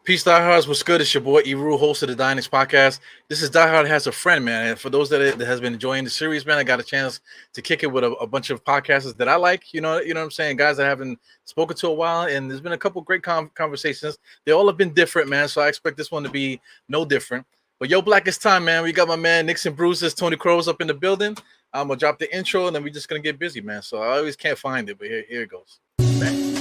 Peace, Diehards. What's good? It's your boy Eru, host of the Dynex podcast. This is Diehard Has a Friend, man. And for those that has been enjoying the series, man, I got a chance to kick it with a bunch of podcasters that I like. You know what I'm saying? Guys that I haven't spoken to a while, and there's been a couple great conversations. They all have been different, man. So I expect this one to be no different. But yo, Blackest Time, man. We got my man Knicks N Bruises, Tony Crowe's up in the building. I'm gonna drop the intro, and then we're just gonna get busy, man. So I always can't find it, but here it goes. Bang.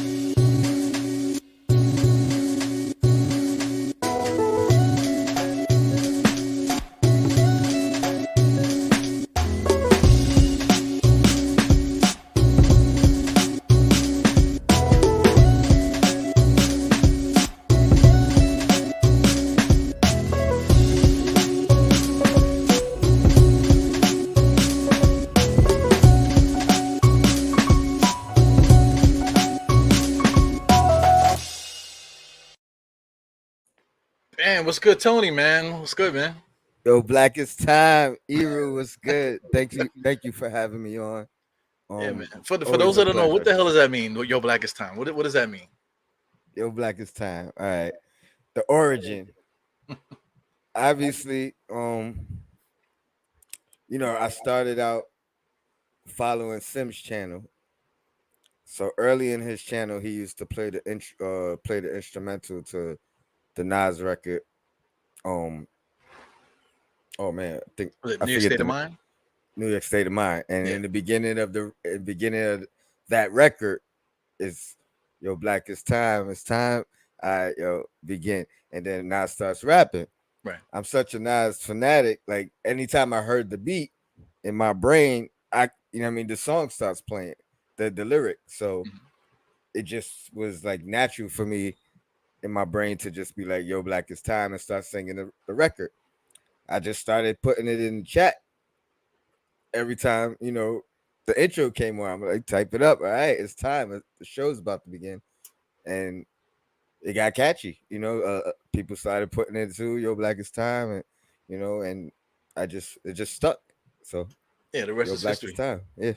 Man, what's good, Tony, man? What's good, man? Yo, Blackest Time, Eru, what's good? Thank you for having me on. Yeah, man. For those that don't know, what the hell does that mean? Your Blackest Time. What does that mean? Yo, Blackest Time. All right. The origin. Obviously, I started out following Sim's channel. So early in his channel, he used to play the instrumental to the Nas record. Oh man, I think Was it New York State of Mind? New York State of Mind. And in the beginning of that record is yo, Blackest Time. It's time. Begin. And then Nas starts rapping. Right. I'm such a Nas fanatic. Like anytime I heard the beat in my brain, the song starts playing, the lyric. So it just was like natural for me in my brain to just be like, yo, Blackest Time, and start singing the record. I just started putting it in the chat every time, the intro came on. I'm like, type it up. All right, it's time. The show's about to begin. And it got catchy. People started putting it to Yo Blackest Time, and it just stuck. So yeah, the rest is Blackest history. Time. Yeah.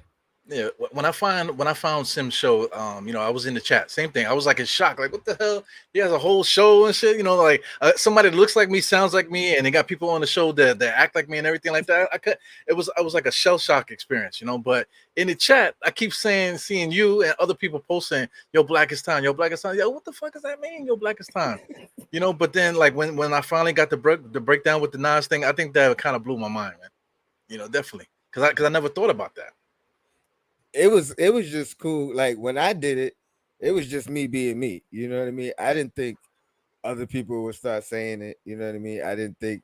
Yeah, when I found Sim's show, I was in the chat. Same thing. I was like in shock. Like, what the hell? He has a whole show and shit. Like somebody that looks like me, sounds like me, and they got people on the show that act like me and everything like that. I was like a shell shock experience, But in the chat, I keep seeing you and other people posting, "Yo, Blackest Time, Yo, Blackest Time." Yo, what the fuck does that mean? Yo, Blackest Time. But then like when I finally got the breakdown with the Nas thing, I think that kind of blew my mind, man. Definitely, because I never thought about that. It was just cool. Like when I did it was just me being me. You know what I mean? I didn't think other people would start saying it. You know what I mean? I didn't think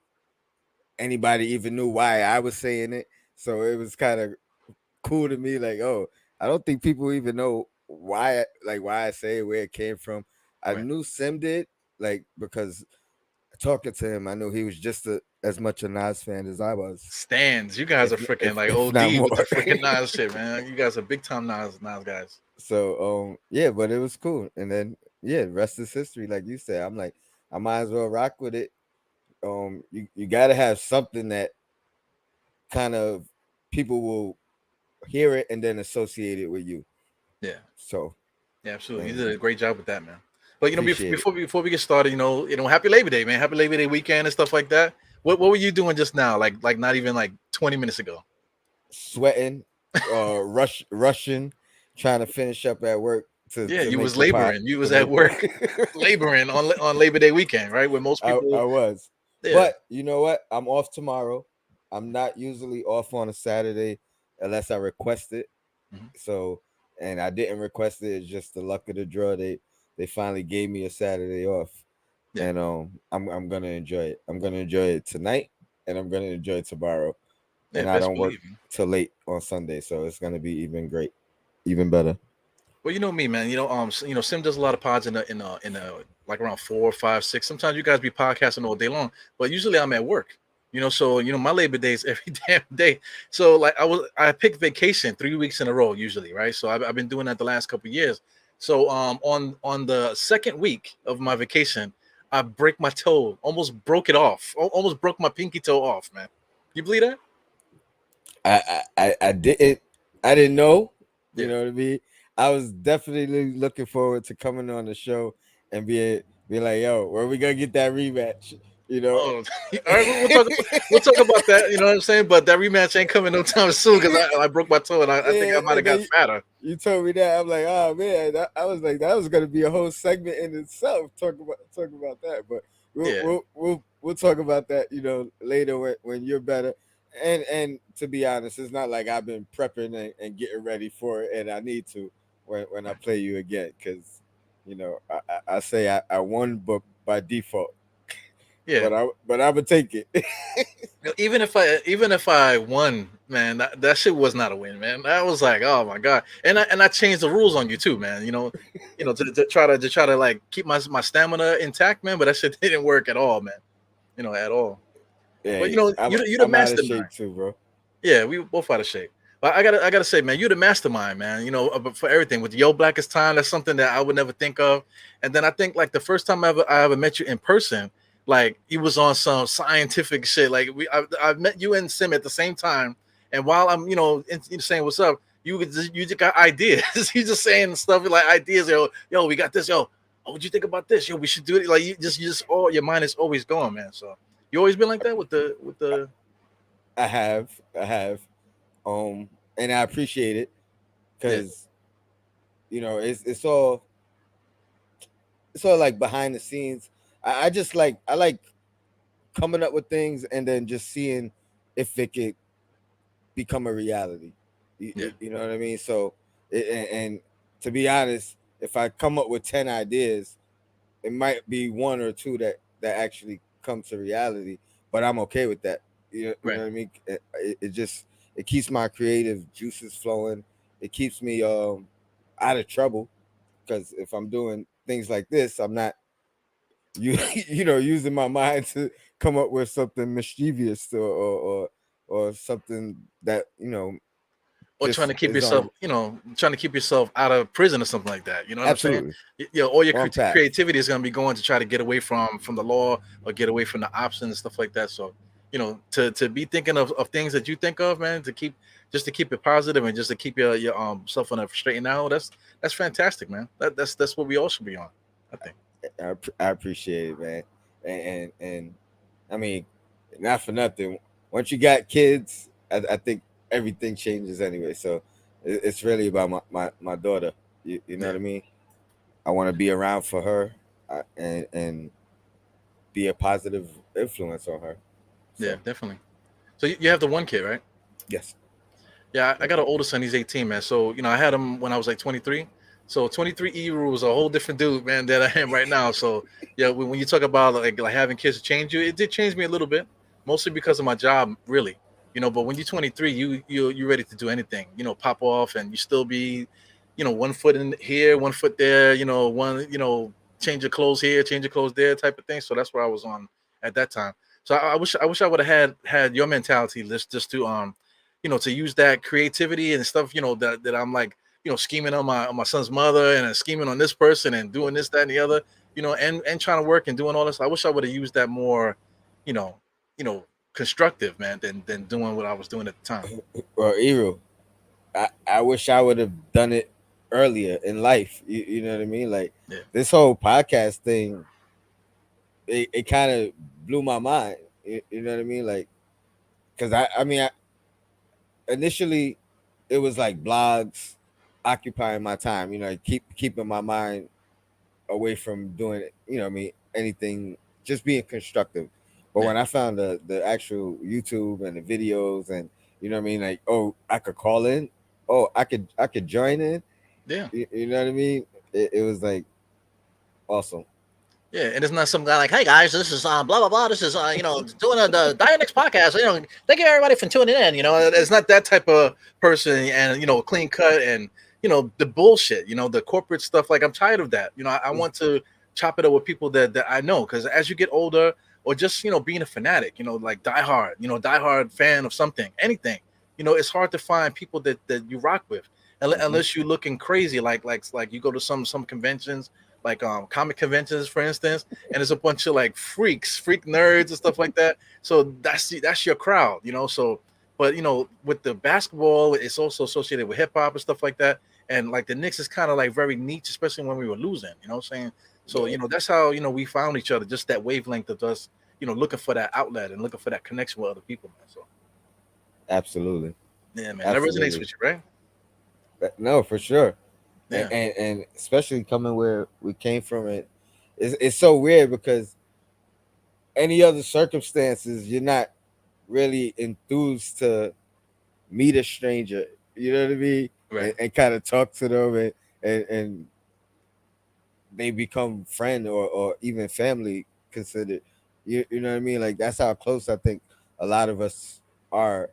anybody even knew why I was saying it. So it was kind of cool to me. Like, oh, I don't think people even know why I say it, where it came from. I knew Sim did, because talking to him, I knew he was just as much a Nas fan as I was. Stands. You guys are freaking OD with the freaking Nas shit, man. You guys are big time Nas guys. So but it was cool. And then the rest is history, like you said. I'm like, I might as well rock with it. You gotta have something that kind of people will hear it and then associate it with you. Yeah. So yeah, absolutely. You did a great job with that, man. But before we get started, happy Labor Day, man. Happy Labor Day weekend and stuff like that. What were you doing just now? Like not even like 20 minutes ago. Sweating, rushing, trying to finish up at work. You was laboring. You was at work laboring on Labor Day weekend, right? Where most people I was. Yeah. But you know what? I'm off tomorrow. I'm not usually off on a Saturday unless I request it. Mm-hmm. So, and I didn't request it. It's just the luck of the draw. They finally gave me a Saturday off. Yeah. And I'm gonna enjoy it. I'm gonna enjoy it tonight, and I'm gonna enjoy it tomorrow. Yeah, and I don't work till late on Sunday, so it's gonna be even better. Well, you know me, man. Sim does a lot of pods in like around 4, 5, 6. Sometimes you guys be podcasting all day long, but usually I'm at work. So my Labor Day is every damn day. So like I picked vacation 3 weeks in a row usually, right? So I've been doing that the last couple of years. So on the second week of my vacation, I break my toe, almost broke it off, almost broke my pinky toe off, man. You believe that? I didn't know. You know what I mean? I was definitely looking forward to coming on the show and being Be like, yo, where we gonna get that rematch? You know. Oh, all right. We'll talk about that. You know what I'm saying? But that rematch ain't coming no time soon because I broke my toe and I think Yeah, I might and have got then fatter. you told me that. I'm like, oh man, I was like, that was gonna be a whole segment in itself. Talk about that, but Yeah, we'll talk about that. You know, later when you're better. And to be honest, it's not like I've been prepping and getting ready for it, and I need to when I right. play you again, because you know I say I won, but by default, Yeah. but I would take it. Even if I won, man, that shit was not a win, man. That was like, oh my god. And I changed the rules on you too, man. To try to like keep my stamina intact, man. But that shit didn't work at all, man. At all. But Yeah, you're the I'm out of mastermind. shape too, bro. Yeah, we both out of shape. But I gotta say, man, you're the mastermind, man. But for everything with Yo Blackest Time, that's something that I would never think of. And then I think like the first time I ever met you in person, like you was on some scientific shit. Like I met you and Sim at the same time, and while I'm saying what's up, you just got ideas. You just saying stuff like ideas. Yo, we got this. Yo, what'd you think about this? Yo, we should do it. Like you just all your mind is always going, man. So you always been like that with the I have, um, and I appreciate it yeah because you know it's all like behind the scenes. I just I like coming up with things and then just seeing if it could become a reality. yeah You know what I mean? So, and to be honest, if I come up with 10 ideas, it might be one or two that actually come to reality. But I'm okay with that. You know right. what I mean? It just it keeps my creative juices flowing. It keeps me out of trouble because if I'm doing things like this, I'm not you you know using my mind to come up with something mischievous or something that Or trying just to keep is on yourself, trying to keep yourself out of prison or something like that. You know what I'm saying? absolutely All your wrong path. creativity is going to be going to try to get away from the law or get away from the options and stuff like that. So, to be thinking of things that you think of, man, to keep it positive and just to keep your self on a straight and narrow. That's fantastic, man. That's what we all should be on, I think. I appreciate it, man. And I mean, not for nothing. Once you got kids, I think everything changes anyway. So it's really about my daughter. You know Yeah, what I mean? I want to be around for her and be a positive influence on her. yeah, So definitely. So you have the one kid, right? yes, Yeah, I yep. got an older son. He's 18, man. So I had him when I was like 23. So 23 Eru was a whole different dude, man, than I am right now. So yeah, when you talk about like having kids change you, it did change me a little bit, mostly because of my job, really. But when you're 23, you're ready to do anything. Pop off, and you still be, one foot in here, one foot there. Change your clothes here, change your clothes there, type of thing. So that's where I was on at that time. So I wish I would have had your mentality, just to to use that creativity and stuff, that I'm like, scheming on my son's mother and scheming on this person and doing this, that, and the other, and trying to work and doing all this. I wish I would have used that more, you know, constructive, man, than doing what I was doing at the time. Or Ero, I wish I would have done it earlier in life. You know what I mean? Like Yeah, this whole podcast thing, it kind of blew my mind. You know what I mean? Like, because initially it was like blogs occupying my time. Keeping my mind away from doing it. I mean, anything, just being constructive. But yeah, when I found the actual YouTube and the videos, and you know what I mean, like, oh, I could call in, oh, I could join in. yeah. You know what I mean? It was like awesome. Yeah, and it's not some guy like, "Hey guys, this is blah blah blah. This is doing the Dianetics podcast. Thank you everybody for tuning in. It's not that type of person, and clean cut and the bullshit. The corporate stuff. Like I'm tired of that. I want to chop it up with people that I know, because as you get older, or just being a fanatic, like diehard fan of something, anything, it's hard to find people that you rock with, Hmm. unless you're looking crazy, like you go to some conventions, like comic conventions, for instance, and there's a bunch of like freak nerds and stuff like that. So that's your crowd, So, but with the basketball, it's also associated with hip hop and stuff like that. And like the Knicks is kind of like very niche, especially when we were losing. You know what I'm saying? So that's how we found each other. Just that wavelength of us, looking for that outlet and looking for that connection with other people, man. So Absolutely, yeah, man, that resonates absolutely. with you, right? No, for sure. and, Yeah, and and especially coming where we came from, it's so weird because any other circumstances you're not really enthused to meet a stranger, you know what I mean, right. and kind of talk to them, and they become friend or even family considered, you know what I mean, like that's how close I think a lot of us are.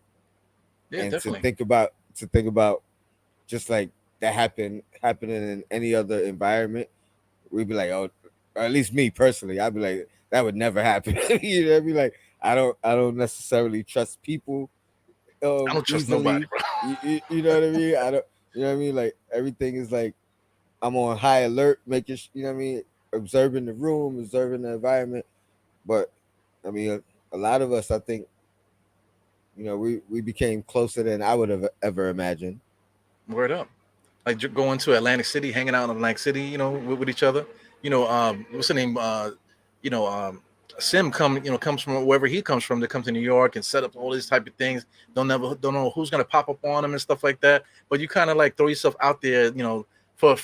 Yeah, And definitely. to think about just like that happening in any other environment, we'd be like, oh, or at least me personally, I'd be like, that would never happen. You know what I mean? Like I don't necessarily trust people I don't trust nobody, easily. bro. You know what I mean? I don't, you know what I mean? Like everything is like I'm on high alert, making you know what I mean, observing the room, observing the environment. But I mean, a lot of us, I think, we became closer than I would have ever imagined. Word up. Like going to Atlantic City, hanging out in Atlantic City, with each other. What's the name? You know, Sim comes from wherever he comes from. To come to New York and set up all these type of things. Don't know who's gonna pop up on him and stuff like that. But you kind of like throw yourself out there, for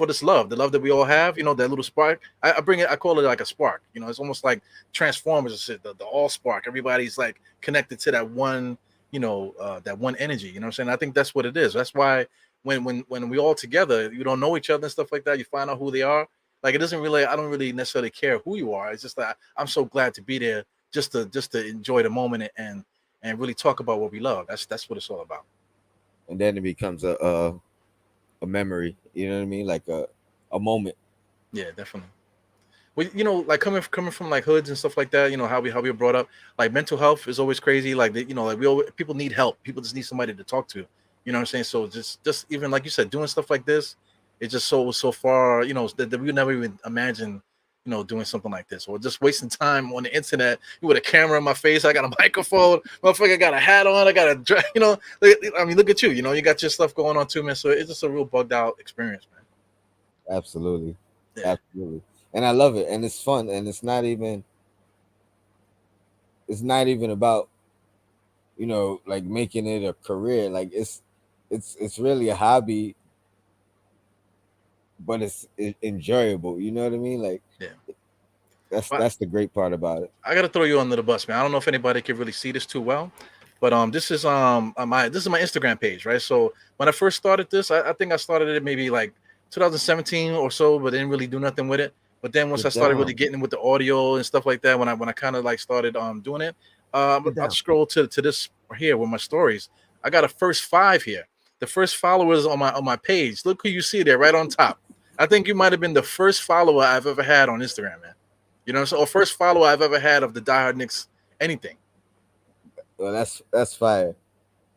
this love, the love that we all have. That little spark. I bring it. I call it like a spark. It's almost like Transformers and shit. The all spark. Everybody's like connected to that one. That one energy. You know what I'm saying? I think that's what it is. That's why when we all together, you don't know each other and stuff like that. You find out who they are. Like it doesn't really. I don't really necessarily care who you are. It's just that I'm so glad to be there, just to enjoy the moment and really talk about what we love. That's what it's all about. And then it becomes a memory. You know what I mean? Like a moment. Yeah, definitely. Well, like coming from like hoods and stuff like that. How we were brought up. Like mental health is always crazy. Like like people need help. People just need somebody to talk to. You know what I'm saying? So just even like you said, doing stuff like this, it's just so far. That we would never even imagine. Doing something like this, or just wasting time on the internet with a camera in my face. I got a microphone, motherfucker. Got a hat on. I got a, I mean, look at you. You got your stuff going on too, man. So it's just a real bugged out experience, man. Absolutely, Yeah, absolutely. And I love it, and it's fun, and it's not even about like making it a career. Like it's really a hobby, but it's enjoyable. You know what I mean? Like yeah. But that's the great part about it. I gotta throw you under the bus, man. I don't know if anybody can really see this too well, but this is my Instagram page, right? So when I first started this, I think I started it maybe like 2017 or so, but didn't really do nothing with it. But then once I Get started really down, getting with the audio and stuff like that, when I kind of like started doing it, get I'll down. scroll to this here with my stories. I got a first five here. The first followers on my page. Look who you see there, right on top. I think you might have been the first follower I've ever had on Instagram, man. So or first follower I've ever had of the Diehard Knicks anything. Well, that's fire.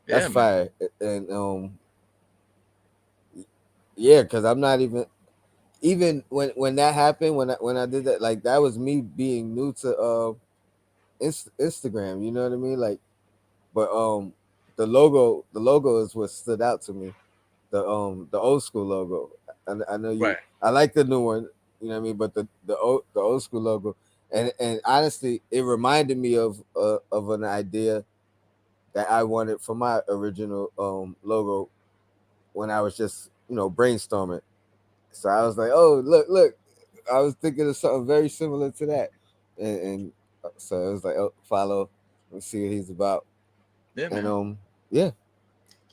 That's Yeah, man. fire. And yeah, because I'm not even when that happened, when I did that, like that was me being new to Instagram. You know what I mean? Like, but the logo is what stood out to me. The old school logo. I know you. Right. I like the new one. You know what I mean? But the old school logo, and honestly, it reminded me of an idea that I wanted for my original logo when I was just brainstorming. So I was like, oh look, I was thinking of something very similar to that, and so it was like, oh, follow, let's see what he's about, Yeah, and man. yeah.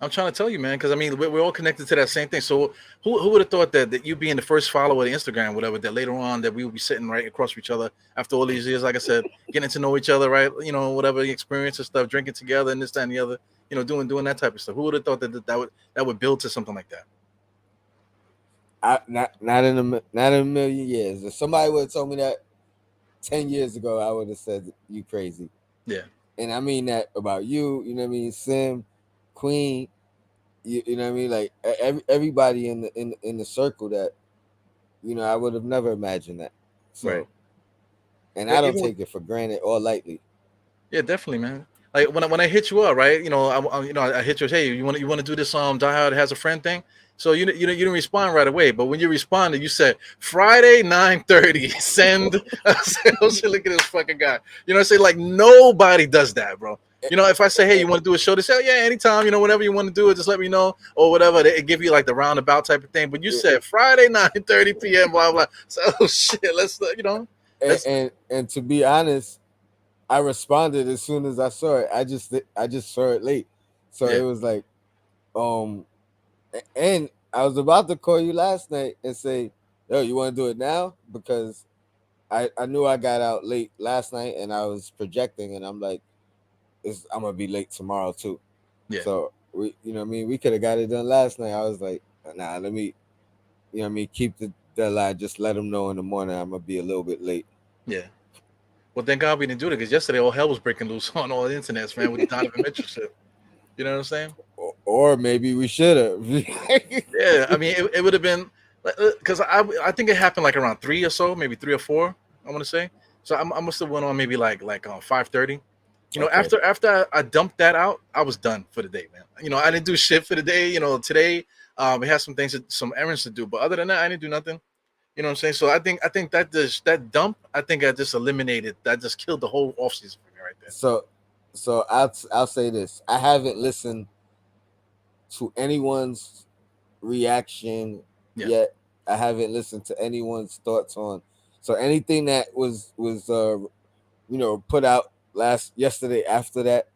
I'm trying to tell you, man, because I mean we're all connected to that same thing. So who would have thought that you being the first follower of Instagram, whatever, that later on that we would be sitting right across from each other after all these years, like I said, getting to know each other, right? Whatever the experience and stuff, drinking together and this, that, and the other, doing that type of stuff. Who would have thought that would build to something like that? Not in a million years. If somebody would have told me that 10 years ago, I would have said you crazy. Yeah. And I mean that about you. You know what I mean, Sim, Queen. You know what I mean, like everybody in the circle that I would have never imagined that. Right. So, and Yeah, I don't even with, take it for granted or lightly. yeah, definitely, man. Like when I hit you up, right? I hit you. Hey, you want to do this Die Hard Has a Friend thing? So you didn't respond right away. But when you responded, you said Friday 9:30. Send. I said, oh shit, look at this fucking guy. You know, I say like nobody does that, bro. You know, if I say, hey, you want to do a show, they say, oh, yeah, anytime. You know, whenever you want to do it, just let me know or whatever. They give you like the roundabout type of thing. But you said Friday 9:30 p.m. Blah blah. So oh shit, let's you know. Let's, And to be honest, I responded as soon as I saw it. I just saw it late, so yeah, it was like, um, and I was about to call you last night and say, "Yo, you want to do it now?" Because I knew I got out late last night and I was projecting, and I'm like, I'm gonna be late tomorrow too. yeah, So we, you know, what I mean, we could have got it done last night. I was like, nah, let me, you know, what I mean, keep the deadline. Just let them know in the morning I'm gonna be a little bit late. yeah. Well, thank God we didn't do it because yesterday all hell was breaking loose on all the internets, man, with the Donovan Mitchell shit. You know what I'm saying? Or maybe we should have. Yeah, I mean, it would have been because I think it happened like around 3 or so, maybe 3 or 4. I want to say. So I must have went on maybe like 5:30. You know, Okay. after I dumped that out, I was done for the day, man. You know, I didn't do shit for the day. You know, today we had some things, some errands to do, but other than that, I didn't do nothing. You know what I'm saying? So I think that dump, I think I just eliminated that, just killed the whole offseason for me right there. So, I'll say this: I haven't listened to anyone's reaction Yeah, yet. I haven't listened to anyone's thoughts on. So anything that was put out yesterday after that,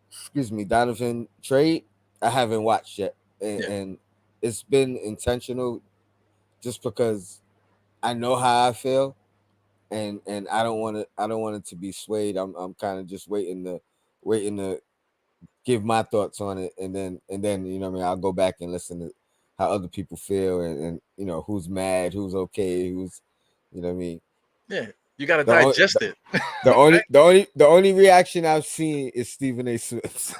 excuse me, Donovan trade, I haven't watched yet, yeah, and it's been intentional just because I know how I feel, and I don't want it to be swayed. I'm kind of just waiting to give my thoughts on it, and then you know what I mean, I'll go back and listen to how other people feel, and you know who's mad, who's okay, who's, you know what I mean. yeah. You got to The only digest it. the only reaction I've seen is Stephen A. Smith.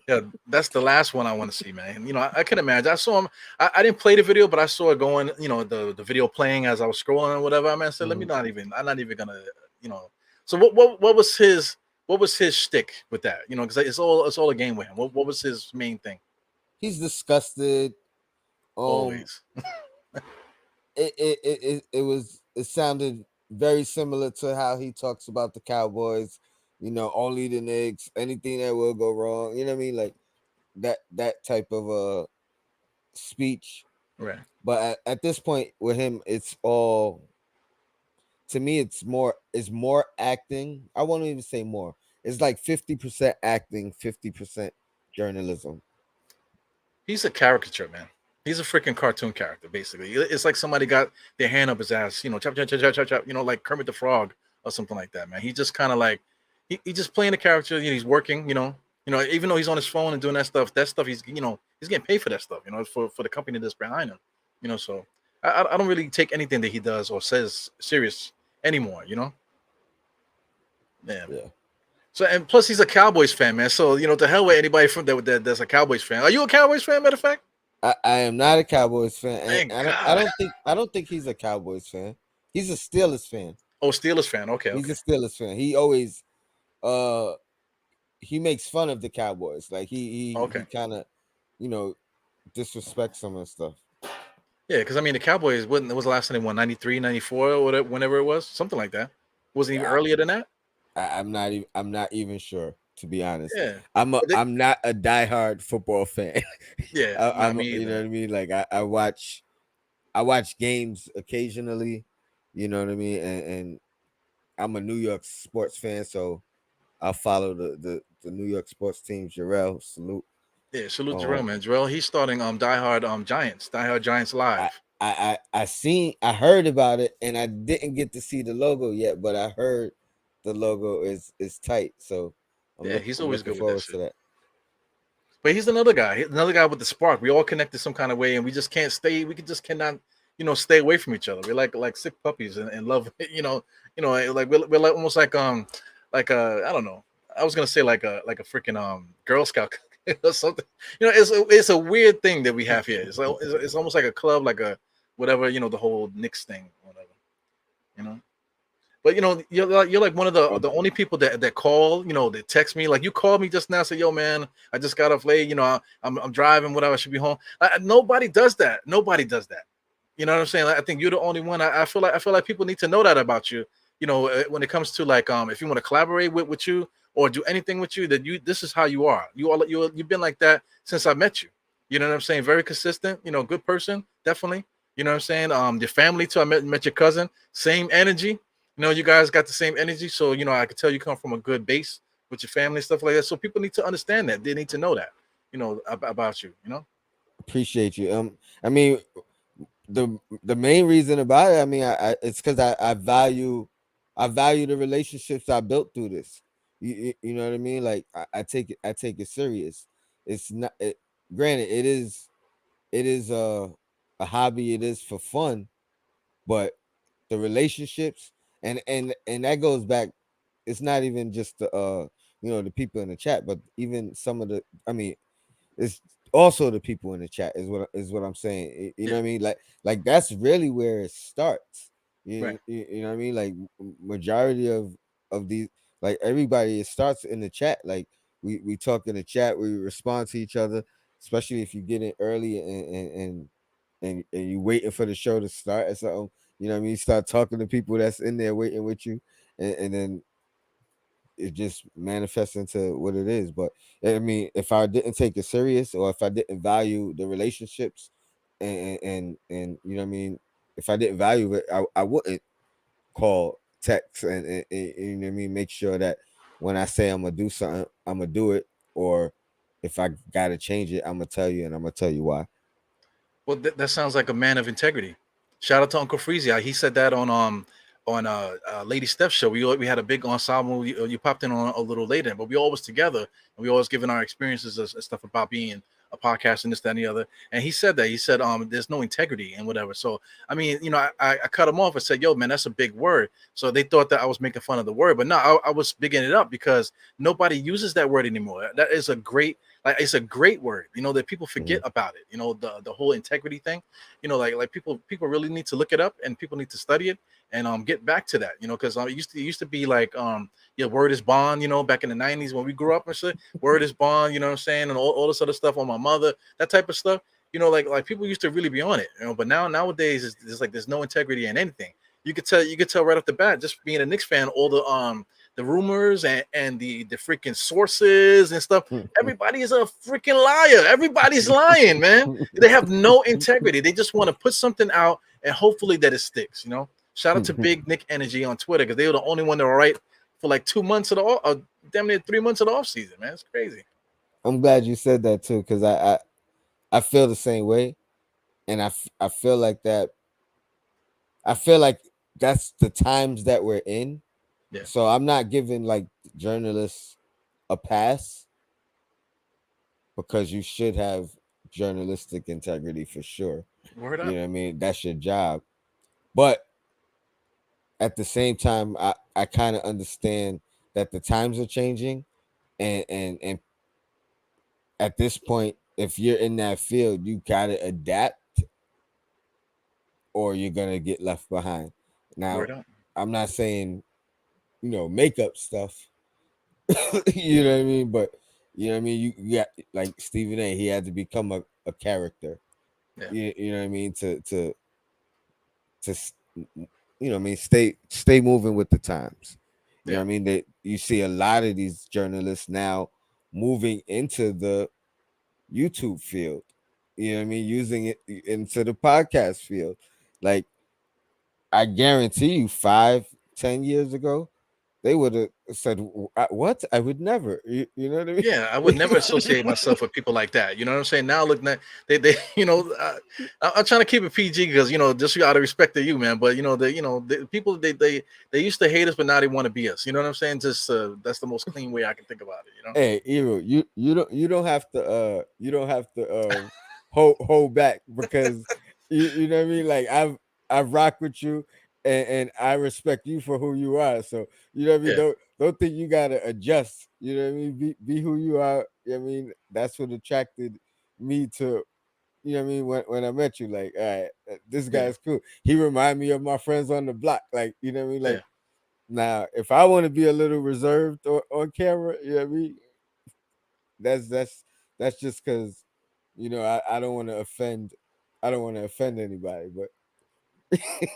Yeah, that's the last one I want to see, man. You know, I can imagine. I saw him. I didn't play the video, but I saw it going. You know, the video playing as I was scrolling or whatever. I mean, I said, let me Mhm. not even. I'm not even gonna. You know. So what was his shtick with that? You know, because it's all a game with him. What was his main thing? He's disgusted. Um, Always. it sounded very similar to how he talks about the Cowboys. You know, only the Knicks, anything that will go wrong. You know what I mean, like that type of speech. Right. But at this point with him, it's all, to me. It's more acting. I won't even say more. It's like 50% acting, 50% journalism. He's a caricature, man. He's a freaking cartoon character, basically. It's like somebody got their hand up his ass, you know, chop, chop, chop, chop, chop, chop, you know, like Kermit the Frog or something like that, man. He just kind of like he just playing the character. You know, he's working, even though he's on his phone and doing that stuff he's getting paid for that stuff, for the company that's behind him, So I don't really take anything that he does or says serious anymore, Yeah. Yeah. So and plus he's a Cowboys fan, man. So to hell with anybody from that's a Cowboys fan. Are you a Cowboys fan? Matter of fact. I am not a Cowboys fan, and Thank God. I don't think he's a Cowboys fan. He's a Steelers fan. Oh, Steelers fan. Okay, He's okay. a Steelers fan. He always uh he makes fun of the Cowboys. Like he Okay. kind of, you know, disrespects them and stuff. Yeah, because I mean the Cowboys, when was the last time they won? 93, 94, or whatever, whenever it was, something like that. Wasn't even I, earlier than that. I'm not even sure, to be honest. Yeah. But I'm not a diehard football fan. yeah, not me You know either. what I mean. Like I watch games occasionally. You know what I mean, and I'm a New York sports fan, so I'll follow the New York sports team. Jarrell, salute. Yeah, salute Um, Jarrell, man. Jarrell, he's starting Die Hard Giants I, live. I heard about it, and I didn't get to see the logo yet, but I heard the logo is tight, so Yeah, he's I'm always looking good with that forward to shit. that. But he's another guy. Another guy with the spark. We all connected some kind of way, and we just can't stay. We just cannot, stay away from each other. We're like sick puppies and love. Like we're like almost like I don't know. I was gonna say like a freaking Girl Scout or something. It's a weird thing that we have here. It's almost like a club, like a whatever. The whole Knicks thing, whatever. You know. But you're like one of Oh, the only people that call, that text me. Like you called me just now, say, "Yo, man, I just got off late. I'm driving, whatever. I should be home." Nobody does that. Nobody does that. You know what I'm saying? Like, I think you're the only one. I feel like people need to know that about you. When it comes to like if you want to collaborate with you or do anything with you, that this is how you are. You've been like that since I met you. You know what I'm saying? Very consistent. Good person, definitely. You know what I'm saying? Your family too. I met your cousin. Same energy. You guys got the same energy. So, I could tell you come from a good base with your family and stuff like that. So people need to understand that. They need to know that, about you. appreciate you. I mean, the main reason about it, I mean, it's because I value the relationships I built through this. You know what I mean? Like I take it serious. It's not granted it is a hobby, it is for fun, but the relationships and that goes back. It's not even just the people in the chat, but even some of the, I mean, it's also the people in the chat is what I'm saying. You know Yeah. what I mean? Like that's really where it starts. Right. You know what I mean? Like majority of these, like everybody, it starts in the chat. Like we talk in the chat, we respond to each other, especially if you get in early and you waiting for the show to start or something. You know what I mean? You start talking to people that's in there waiting with you, and then it just manifests into what it is. But I mean, if I didn't take it serious, or if I didn't value the relationships, and you know what I mean, if I didn't value it, I wouldn't call, text, and you know what I mean, make sure that when I say I'm gonna do something, I'm gonna do it, or if I gotta change it, I'm gonna tell you, and I'm gonna tell you why. Well, that sounds like a man of integrity. Shout out to Uncle Freezy. He said that on Lady Steph's show. We had a big ensemble. You popped in on a little later, but we all was together and we always given our experiences and stuff about being a podcast and this, that, and the other. And he said that. He said there's no integrity and whatever. So I mean, I cut him off and said, "Yo, man, that's a big word." So they thought that I was making fun of the word, but no, I was bigging it up because nobody uses that word anymore. That is a great, like, it's a great word, that people forget Mhm. about it. The whole integrity thing. Like people really need to look it up and people need to study it and get back to that. Because it used to be like yeah, word is bond. Back in the '90s when we grew up and shit, word is bond. You know what I'm saying, and all this other stuff on my mother, that type of stuff. Like people used to really be on it. But nowadays it's like there's no integrity in anything. You could tell right off the bat, just being a Knicks fan, all the rumors and the freaking sources and stuff. Everybody is a freaking liar. Everybody's lying, man. They have no integrity. They just want to put something out and hopefully that it sticks. Shout out to Big Nick Energy on Twitter because they were the only one that were right for like 2 months of the damn near 3 months of the off season, man. It's crazy. I'm glad you said that too, because I feel the same way, and I feel like that. I feel like that's the times that we're in. Yeah. So I'm not giving like journalists a pass, because you should have journalistic integrity for sure. Word You up. know what I mean? That's your job. But at the same time, I kind of understand that the times are changing, and at this point, if you're in that field, you gotta adapt, or you're gonna get left behind. Now, Word up. I'm not saying makeup stuff. You know what I mean? But you know what I mean. You got like Stephen A. He had to become a character. Yeah. You know what I mean, to what I mean, stay moving with the times. You know Yeah. what I mean? That you see a lot of these journalists now moving into the YouTube field. You know what I mean? Using it into the podcast field. Like, I guarantee you, 5, 10 years ago, they would have said, "What? I would never." You know what I mean? Yeah, I would never associate myself with people like that. You know what I'm saying? Now looking at they I'm trying to keep it PG because just out of respect to you, man. But the people they used to hate us, but now they want to be us. You know what I'm saying? Just that's the most clean way I can think about it. Hey, Ero, you don't have to hold back, because you know what I mean. Like, I've rocked with you, and I respect you for who you are. So you know what I mean. Yeah, Don't think you gotta adjust. You know what I mean. Be who you are. You know what I mean, that's what attracted me to. You know what I mean, when I met you. Like, all right, this yeah, guy's cool. He reminded me of my friends on the block. Like, you know what I mean. yeah. Like, Now, if I want to be a little reserved on camera, you know what I mean? That's just because I don't want to offend. I don't want to offend anybody, but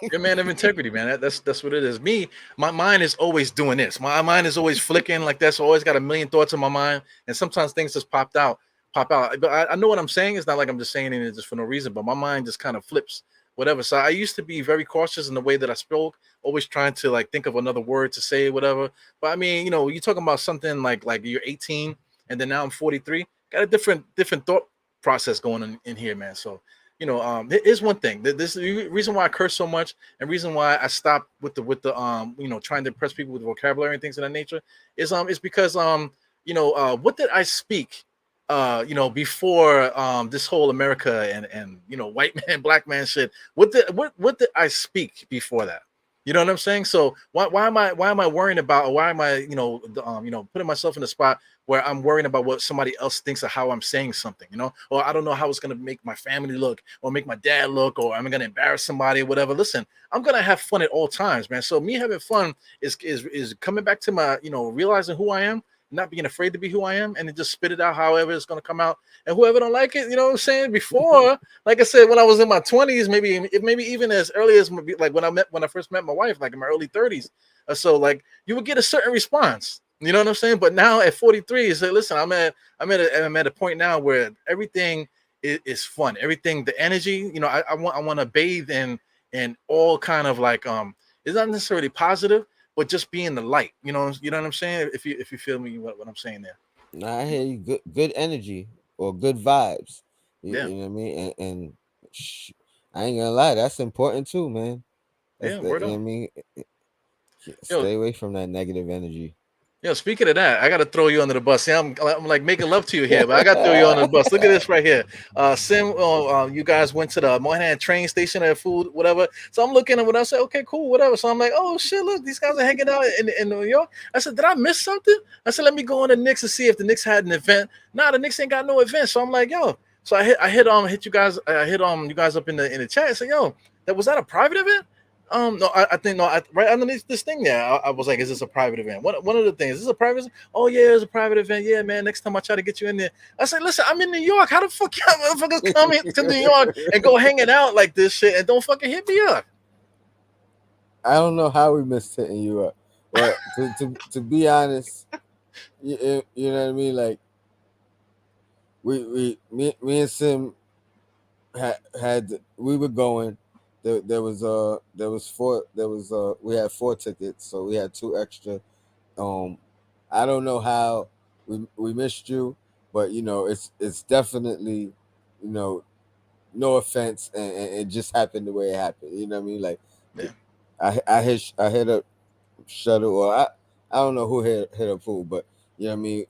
You're a man of integrity, man. That's what it is. Me, my mind is always doing this. My mind is always flicking like that. So always got a million thoughts in my mind, and sometimes things just pop out. But I know what I'm saying. It's not like I'm just saying it just for no reason. But my mind just kind of flips, whatever. So I used to be very cautious in the way that I spoke, always trying to like think of another word to say, whatever. But I mean, you're talking about something like you're 18, and then now I'm 43. Got a different thought process going on in here, man. So here's one thing. This the reason why I curse so much, and reason why I stopped with the trying to impress people with vocabulary and things of that nature is because what did I speak before this whole America and white man black man shit. What did I speak before that? You know what I'm saying? So why am I worrying about, or why am I putting myself in a spot where I'm worrying about what somebody else thinks of how I'm saying something, or I don't know how it's gonna make my family look or make my dad look, or I'm gonna embarrass somebody or whatever. Listen, I'm gonna have fun at all times, man. So me having fun is coming back to my, realizing who I am, not being afraid to be who I am, and then just spit it out however it's gonna come out. And whoever don't like it, you know what I'm saying? Before, like I said, when I was in my 20s, maybe even as early as like when I first met my wife, like in my early 30s or so, like you would get a certain response. You know what I'm saying? But now at 43, it's like, listen, I'm at a point now where everything is fun. Everything, the energy, I want to bathe in all kind of like it's not necessarily positive, but just being the light. You know what I'm saying? If you feel me, what I'm saying there. nah, I hear you. Good energy or good vibes. Yeah, You know what I mean? And I ain't gonna lie, that's important too, man. yeah, You word know what up. I mean? Yo, Stay away from that negative energy. Yo, speaking of that, I got to throw you under the bus. See, I'm like making love to you here, but I got to throw you under the bus. Look at this right here. Sim, you guys went to the Moynihan train station at food, whatever. So I'm looking at what I said, okay, cool, whatever. So I'm like, oh shit, look, these guys are hanging out in New York. I said, did I miss something? I said, let me go on the Knicks and see if the Knicks had an event. Nah, the Knicks ain't got no event. So I'm like, yo. So I hit you guys, you guys up in the chat. I said, yo, was that a private event? No, I think no. Right underneath this thing there, I was like, "Is this a private event?" One of the things. Is this a private? Oh yeah, it's a private event. Yeah, man. Next time I try to get you in there, I said, "Listen, I'm in New York. How the fuck y'all motherfuckers come to New York and go hanging out like this shit and don't fucking hit me up?" I don't know how we missed hitting you up. Well, to be honest, you know what I mean. Like me and Sim had we were going. There was four. We had four tickets, so we had two extra. Um, I don't know how we missed you, but it's definitely, you know no offense, and it just happened the way it happened. You know what I mean? Like Yeah. I hit up Shuttle, or I don't know who hit up who, but you know what I mean.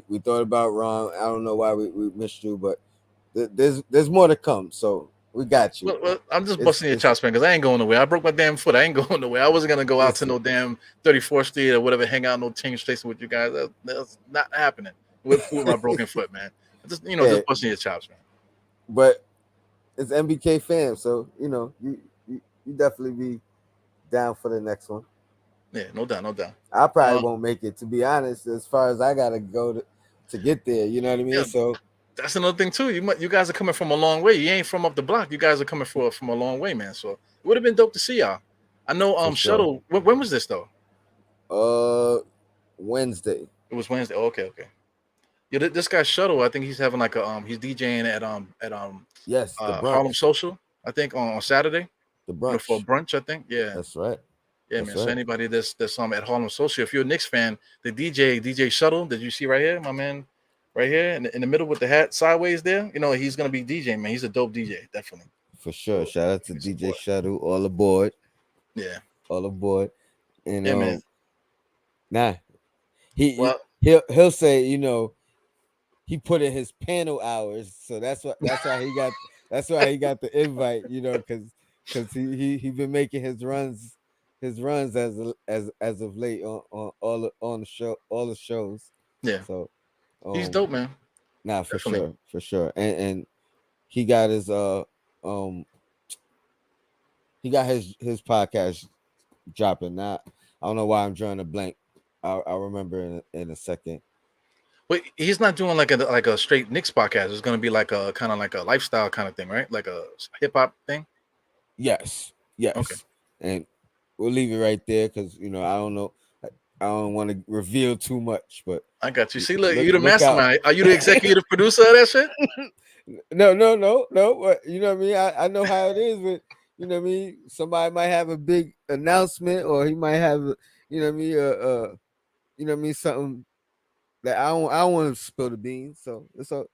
We thought about Ron. I don't know why we missed you, but there's more to come. So we got you. Well, I'm just It's busting your it's chops, man, because I ain't going nowhere. I broke my damn foot. I ain't going nowhere. I wasn't gonna go out to listen. no damn 34th Street or whatever, hang out no change station with you guys. That's not happening with my broken foot, man. Yeah, Just busting your chops, man. but it's MBK fam, so you definitely be down for the next one. Yeah, no doubt, no doubt. I probably Uh, won't make it, to be honest, as far as I gotta go to get there. You know what I mean? yeah, So that's another thing too. You guys are coming from a long way. You ain't from up the block. You guys are coming from a long way, man. So it would have been dope to see y'all. I know. for sure. Shuttle. When was this though? Uh, Wednesday. It was Wednesday. Oh, okay, okay. Yeah, this guy Shuttle. I think he's having like he's DJing Yes, the Harlem brunch. Social. I think on Saturday. The For a brunch. brunch. I think. Yeah. That's right. Yeah, That's man. So right. anybody that's at Harlem Social, if you're a Knicks fan, the DJ Shuttle that you see right here, my man, right here in the middle with the hat sideways there, he's gonna be DJing, man. He's a dope DJ, definitely. For sure. So Shout out to definitely DJ support. Shuttle. All aboard. Yeah, All aboard. And yeah, man. nah, he Well, he'll say, he put in his panel hours, so that's why he got the invite, because he been making his runs as of late on on the show, all the shows. yeah, So he's um dope, man. nah, for Definitely. sure, for sure. And he got his um he got his podcast dropping now. I don't know why I'm drawing a blank. I'll remember in a second. Wait, he's not doing like a straight Knicks podcast. It's gonna be like a kind of like a lifestyle kind of thing, right? Like a hip hop thing. Yes, Okay, yes, and we'll leave it right there because I don't know. I don't want to reveal too much, but I got you. See, look, you the look out. mastermind. Are you the executive producer of that shit? No, no, no, no. But you know what I mean. I know how it is with what I mean. Somebody might have a big announcement, or he might have what I mean. What I mean, something that I don't want to spill the beans. So it's all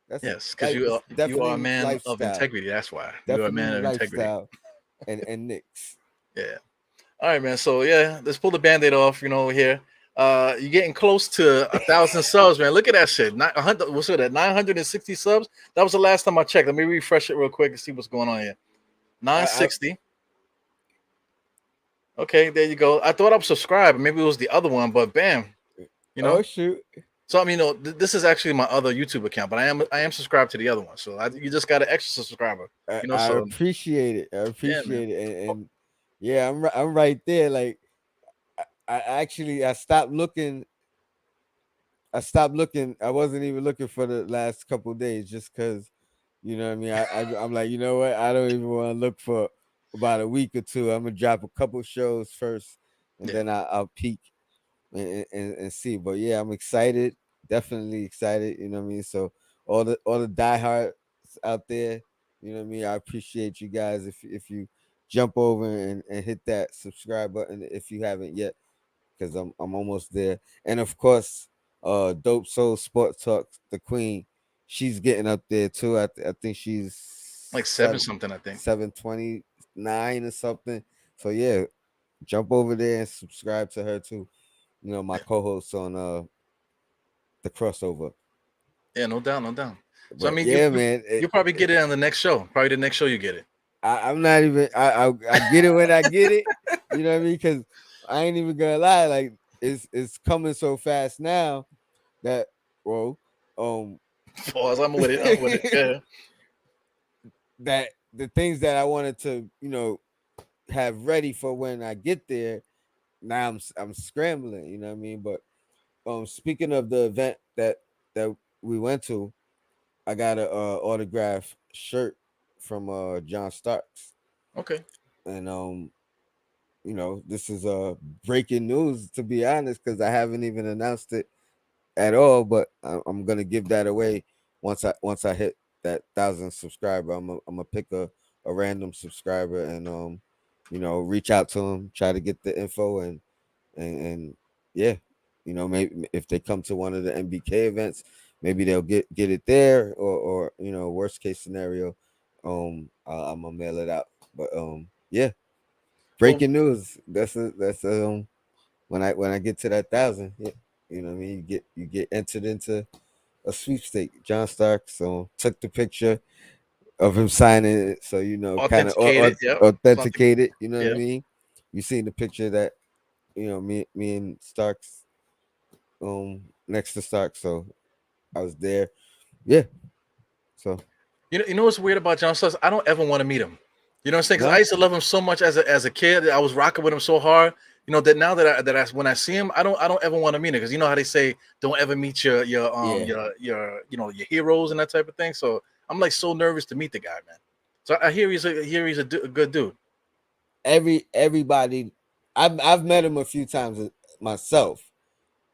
that's Yes, because like it's you are a definitely man of lifestyle, integrity. That's why you are a man definitely of integrity. lifestyle, and Knicks. Yeah. All right, man. So yeah, let's pull the band-aid off. Over here. You're getting close to 1,000 subs, man. Look at that shit. 900. What's it at? 960 subs. That was the last time I checked. Let me refresh it real quick and see what's going on here. I 960. Okay, there you go. I thought I was subscribed. Maybe it was the other one, but bam. You know. oh shoot. So I mean, this is actually my other YouTube account, but I am subscribed to the other one. So you just got an extra subscriber. I So appreciate it. I yeah, man. appreciate it, and yeah, I'm right there. Like I actually I stopped looking. I stopped looking. I wasn't even looking for the last couple days just because, what I mean. I'm like, you know what? I don't even want to look for about a week or two. I'm gonna drop a couple shows first, and Yeah. then I'll peek and see. But yeah, I'm excited. Definitely excited. You know what I mean. So all the diehards out there, you know what I mean. I appreciate you guys if you jump over and hit that subscribe button if you haven't yet, because I'm almost there. And of course, Dope Soul Sports Talk, the queen, she's getting up there too. I think she's Like seven something, I think. 729 or something. So yeah, jump over there and subscribe to her too. My Yeah. co-host on the crossover. Yeah, no doubt, no doubt. So I But mean, yeah, man, you probably get it on the next show. Probably the next show you get it. I'm not even. I get it when I get it. You know what I mean? Because I ain't even gonna lie. Like it's coming so fast now that well, um, Pause. I'm with it. I'm with it. Yeah. that the things that I wanted to have ready for when I get there. Now I'm scrambling. You know what I mean? But speaking of the event that we went to, I got a autograph shirt from John Starks, Okay. and this is breaking news, to be honest, because I haven't even announced it at all. But I'm gonna give that away once I hit that 1,000 subscriber. I'm gonna pick a random subscriber and reach out to them, try to get the info and yeah, maybe if they come to one of the NBK events, maybe they'll get it there, or worst case scenario, I'm gonna mail it out. But yeah, Well, breaking news. That's when I get to that 1,000, yeah, what I mean. You get entered into a sweepstake. John Stark took the picture of him signing it, so kind of authenticated. Yep. Something. authenticated. You know what I Yeah. mean. You seen the picture that me and Starks next to Stark, so I was there. Yeah, so You know what's weird about John Suss? I don't ever want to meet him. You know what I'm saying? Because I no, used to love him so much as a kid. I was rocking with him so hard. That now that I when I see him, I don't ever want to meet him, because you know how they say don't ever meet yeah. your heroes and that type of thing. So I'm like so nervous to meet the guy, man. So I hear he's a good dude. Everybody, I've met him a few times myself,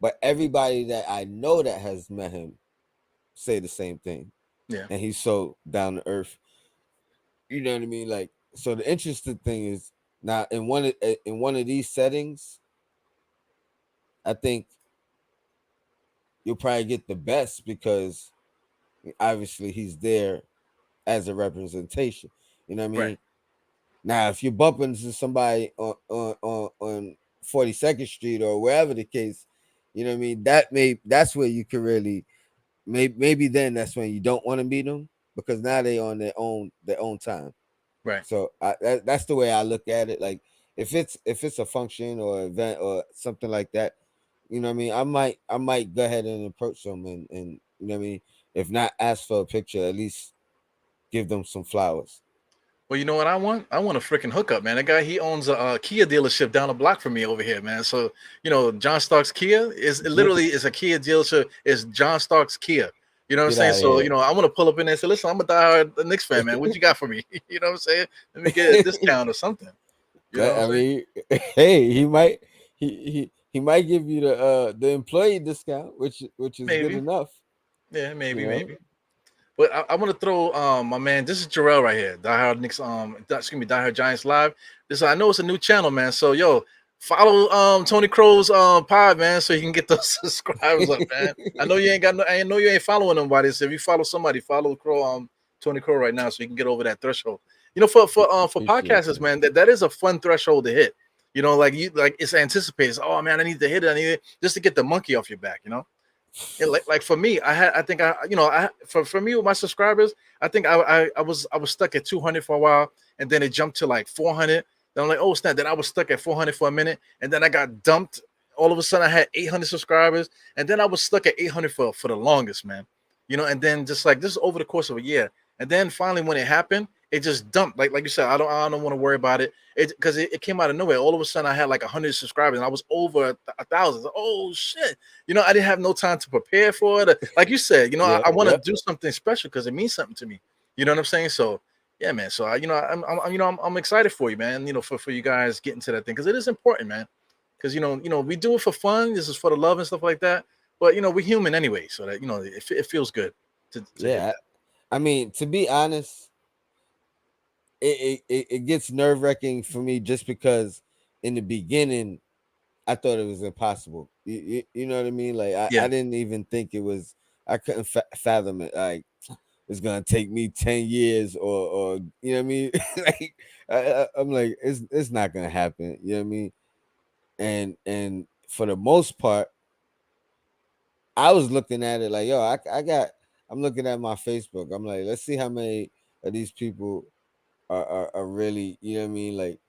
but everybody that I know that has met him say the same thing, Yeah. and he's so down to earth. You know what I mean? Like, so the interesting thing is now in one of these settings, I think you'll probably get the best because obviously he's there as a representation. You know what I Right. mean? Now, if you're bumping into somebody on 42nd Street or wherever the case, you know what I mean. That's where you can really maybe then that's when you don't want to meet them, because now they on their own time. Right. So that's the way I look at it. Like if it's a function or event or something like that, you know what I mean. I might go ahead and approach them and you know what I mean. If not ask for a picture, at least give them some flowers. Well, you know what I want? I want a freaking hookup, man. That guy, he owns a Kia dealership down the block from me over here, man. So, John Starks Kia is it Get literally is a Kia dealership. It's John Starks Kia. You know what I'm get saying? out of So, here. I want to pull up in there and say, listen, I'm a diehard Knicks fan, man. What you got for me? You know what I'm saying? Let me get a discount or something. You know what I'm I saying? mean, hey, he might give you the employee discount, which is good Maybe. enough, Yeah, you maybe, know. maybe. But I want to throw my man. This is Jarrell right here. Diehard Knicks. Excuse me, Diehard Giants live. This I know it's a new channel, man. So yo, follow Tony Crow's pod, man, so you can get those subscribers up, man. I know you ain't got no. I know you ain't following nobody. So if you follow somebody, follow Crow Tony Crow right now, so you can get over that threshold. For Appreciate podcasters, that. man, that is a fun threshold to hit. Like it's anticipated. It's, oh man, I need to hit it. I need it just to get the monkey off your back. Yeah, like for me, I think for me with my subscribers, I think I was stuck at 200 for a while, and then it jumped to like 400. Then I'm like, oh snap! Then I was stuck at 400 for a minute, and then I got dumped. All of a sudden, I had 800 subscribers, and then I was stuck at 800 for the longest, man. And then just like this is over the course of a year, and then finally when it happened, it just dumped. Like you said, I don't want to worry about it. It came out of nowhere. All of a sudden, I had like 100 subscribers, and I was over a thousand. Oh shit! I didn't have no time to prepare for it. Like you said, Yeah, I want to yeah, do something special because it means something to me. You know what I'm saying? So yeah, man. So I'm excited for you, man. For you guys getting to that thing because it is important, man. Because we do it for fun. This is for the love and stuff like that. But we're human anyway, so that it feels good to hit yeah. that. I mean, to be honest, it gets nerve wracking for me just because in the beginning I thought it was impossible. You know what I mean? Like I Yeah, didn't even think it was. I couldn't fathom it. Like it's gonna take me 10 years, or you know what I mean? Like I'm like it's not gonna happen. You know what I mean? And for the most part, I was looking at it like, yo, I got. I'm looking at my Facebook. I'm like, let's see how many of these people are really. You know what I mean? Like,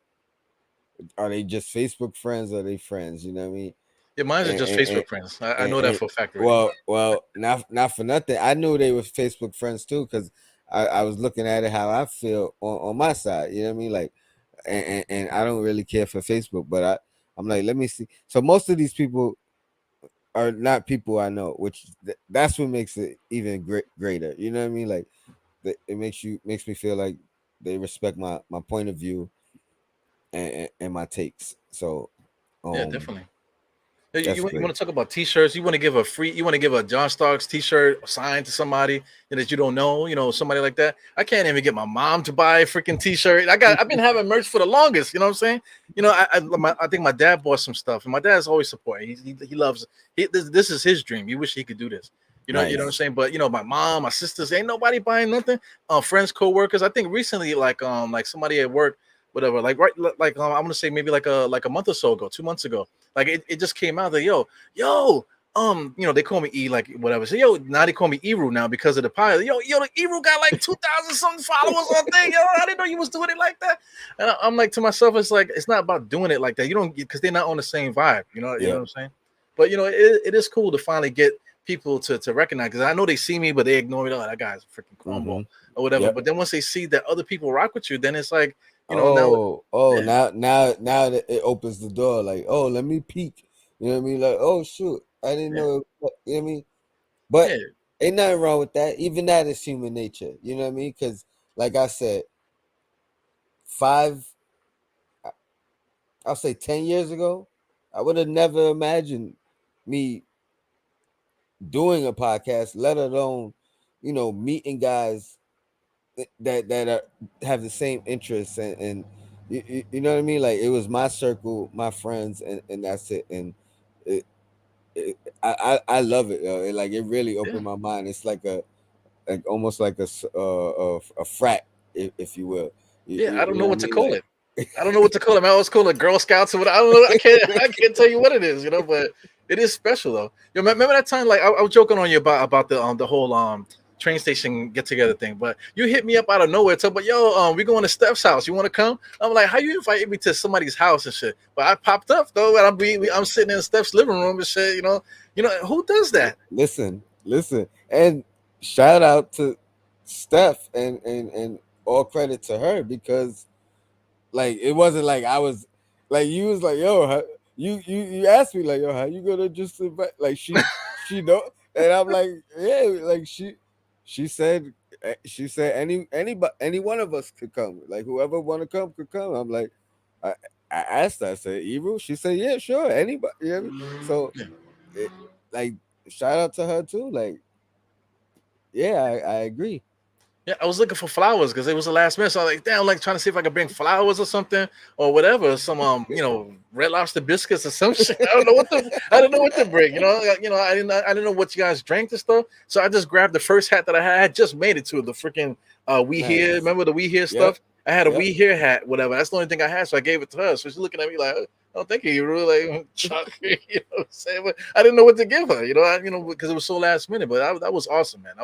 are they just Facebook friends? Or are they friends? You know what I mean? yeah. Mine are and, just and, and, Facebook friends. I know that and for a fact already. well, not for nothing. I knew they were Facebook friends too because I was looking at it how I feel on my side. You know what I mean? Like, and I don't really care for Facebook, but I'm like, let me see. So most of these people are not people I know, which that's what makes it even greater. You know what I mean? Like, it makes me feel like they respect my point of view and my takes. So, Yeah, um, definitely. You, that's you, you great. want to talk about t-shirts? You want to give a John Starks t-shirt signed to somebody that you don't know, somebody like that. I can't even get my mom to buy a freaking t-shirt. I've been having merch for the longest, you know what I'm saying? I think my dad bought some stuff, and my dad's always supporting. He loves this is his dream. He wish he could do this. You know what I'm Nice. saying? But my mom, my sisters, ain't nobody buying nothing. Friends, co-workers. I think recently, like somebody at work, whatever, like right, like I'm gonna say maybe like a month or so ago, 2 months ago. Like it just came out that yo, they call me E like whatever. So now they call me Eru now because of the pilot. The Eru got like 2,000 something followers on thing. I didn't know you was doing it like that. And I'm like to myself, it's like it's not about doing it like that. You don't because they're not on the same vibe. You know Yeah. what I'm saying? But it is cool to finally get people to recognize because I know they see me, but they ignore me. Oh, that guy's a freaking cornball Mm-hmm. or whatever. Yep. But then once they see that other people rock with you, then it's like, now, Oh, yeah, now that it opens the door, like, oh, let me peek. You know what I mean? Like, oh shoot, I didn't yeah, know. You know what I mean? But yeah, ain't nothing wrong with that. Even that is human nature. You know what I mean? Because, like I said, five, I'll say 10 years ago, I would have never imagined me doing a podcast, let alone, meeting guys that have the same interests and you know what I mean. Like it was my circle, my friends, and that's it. And it, I love it. Like it really yeah. opened my mind. It's like almost like a frat, if you will. Yeah, I don't You know know what I what to mean? call Like it. I don't know what to call it. I always call it Girl Scouts or what. I don't know. I can't tell you what it is, but it is special though. Remember that time? Like I was joking on you about the whole train station get together thing, but you hit me up out of nowhere, talking about we going to Steph's house. You want to come? I'm like, how you invite me to somebody's house and shit? But I popped up though, and I'm sitting in Steph's living room and shit. Who does that? listen, and shout out to Steph and all credit to her because like it wasn't like I was like you was like yo you asked me like yo how you gonna just invite like she know and I'm like yeah like she said any one of us could come like whoever want to come could come. I'm like I I asked her I said Ebru she said yeah sure anybody you know what I mean? So Yeah. it, like shout out to her too like yeah I agree. Yeah, I was looking for flowers because it was the last minute. So I was like, damn, like trying to see if I could bring flowers or something or whatever, some Red Lobster biscuits or some shit. I don't know what to bring. I didn't know what you guys drank and stuff. So I just grabbed the first hat that I had. I just made it to the freaking We Here. Nice. Remember the We Here Yep. stuff? I had a Yep. We Here hat, whatever. That's the only thing I had. So I gave it to her. So she's looking at me like, oh, thank you. You really like Chuck. You know what I'm saying? But I didn't know what to give her, because it was so last minute. But that was awesome, man.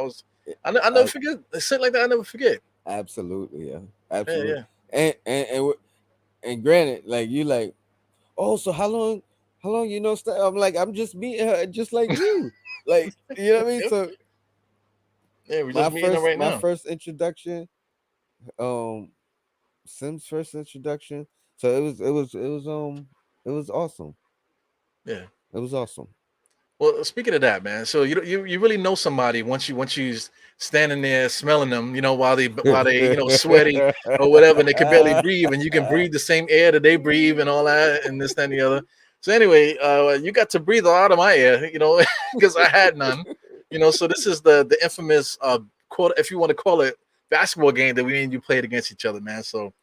I never Uh, forget shit like that. I never forget. absolutely, yeah, Yeah, absolutely. yeah. And granted, like you, like, oh, so how long you know? I'm like, I'm just meeting her, just like you, like, you know what I mean? Yep. So Yeah, we're just meeting them right my now. first introduction, um, Sim's first introduction. So it was awesome. Yeah. It was awesome. Well, speaking of that, man, so you really know somebody once you standing there smelling them, while they sweaty or whatever, and they can barely breathe, and you can breathe the same air that they breathe and all that, and this that, and the other. So anyway, you got to breathe a lot of my air, because I had none, So this is the infamous quote, if you want to call it, basketball game that we and you played against each other, man. So